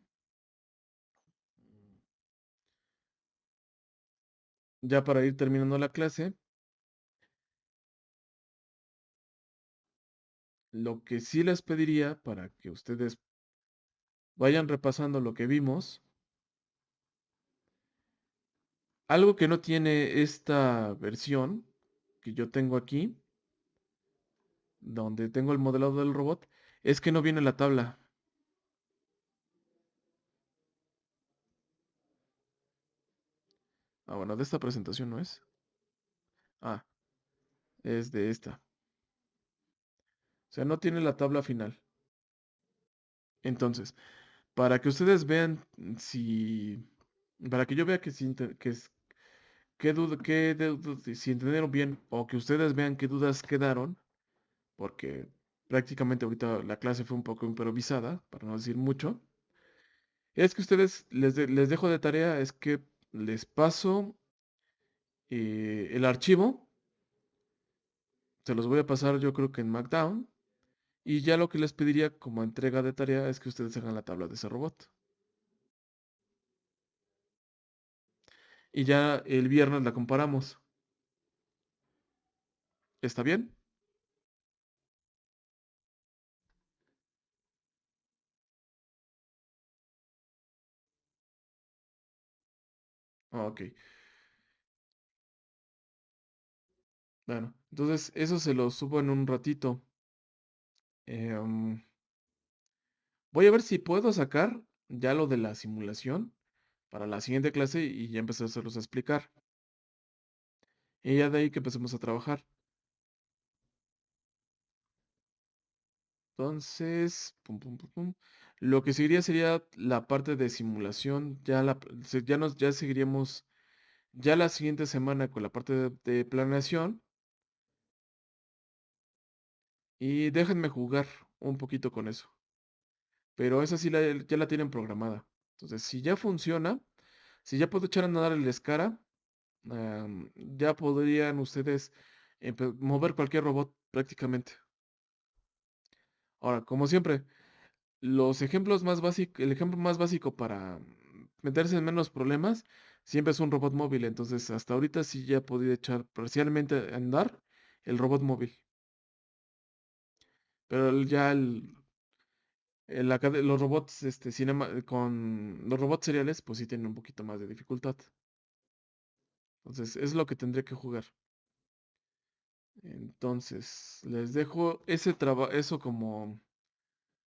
ya para ir terminando la clase, lo que sí les pediría para que ustedes vayan repasando lo que vimos, algo que no tiene esta versión que yo tengo aquí, donde tengo el modelado del robot, es que no viene la tabla. Ah, bueno, de esta presentación no es. Ah, es de esta. O sea, no tiene la tabla final. Entonces, para que ustedes vean si, para que yo vea que si, que es, qué duda, si entendieron bien o que ustedes vean qué dudas quedaron, porque prácticamente ahorita la clase fue un poco improvisada, para no decir mucho, es que ustedes les dejo de tarea, es que les paso el archivo, se los voy a pasar yo creo que en Markdown, y ya lo que les pediría como entrega de tarea es que ustedes hagan la tabla de ese robot. Y ya el viernes la comparamos. ¿Está bien? Ah, ok. Bueno, entonces eso se lo subo en un ratito. Em, Voy a ver si puedo sacar ya lo de la simulación para la siguiente clase y ya empezar a hacerlos a explicar. Y ya de ahí que empecemos a trabajar. Entonces, pum, pum, pum, pum. Lo que seguiría sería la parte de simulación. Ya seguiríamos ya la siguiente semana con la parte de planeación. Y déjenme jugar un poquito con eso. Pero esa sí ya la tienen programada. Entonces, si ya funciona, si ya puedo echar a nadar el Escara, ya podrían ustedes mover cualquier robot prácticamente. Ahora, como siempre, los ejemplos más básicos, el ejemplo más básico para meterse en menos problemas, siempre es un robot móvil. Entonces, hasta ahorita sí ya he podido echar parcialmente a andar el robot móvil. Pero los robots con los robots seriales, pues sí tienen un poquito más de dificultad. Entonces, es lo que tendré que jugar. Entonces, les dejo eso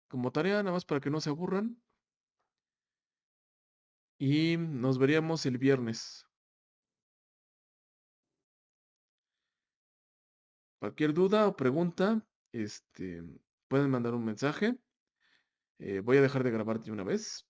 como tarea, nada más para que no se aburran. Y nos veríamos el viernes. Cualquier duda o pregunta, pueden mandar un mensaje. Voy a dejar de grabar de una vez.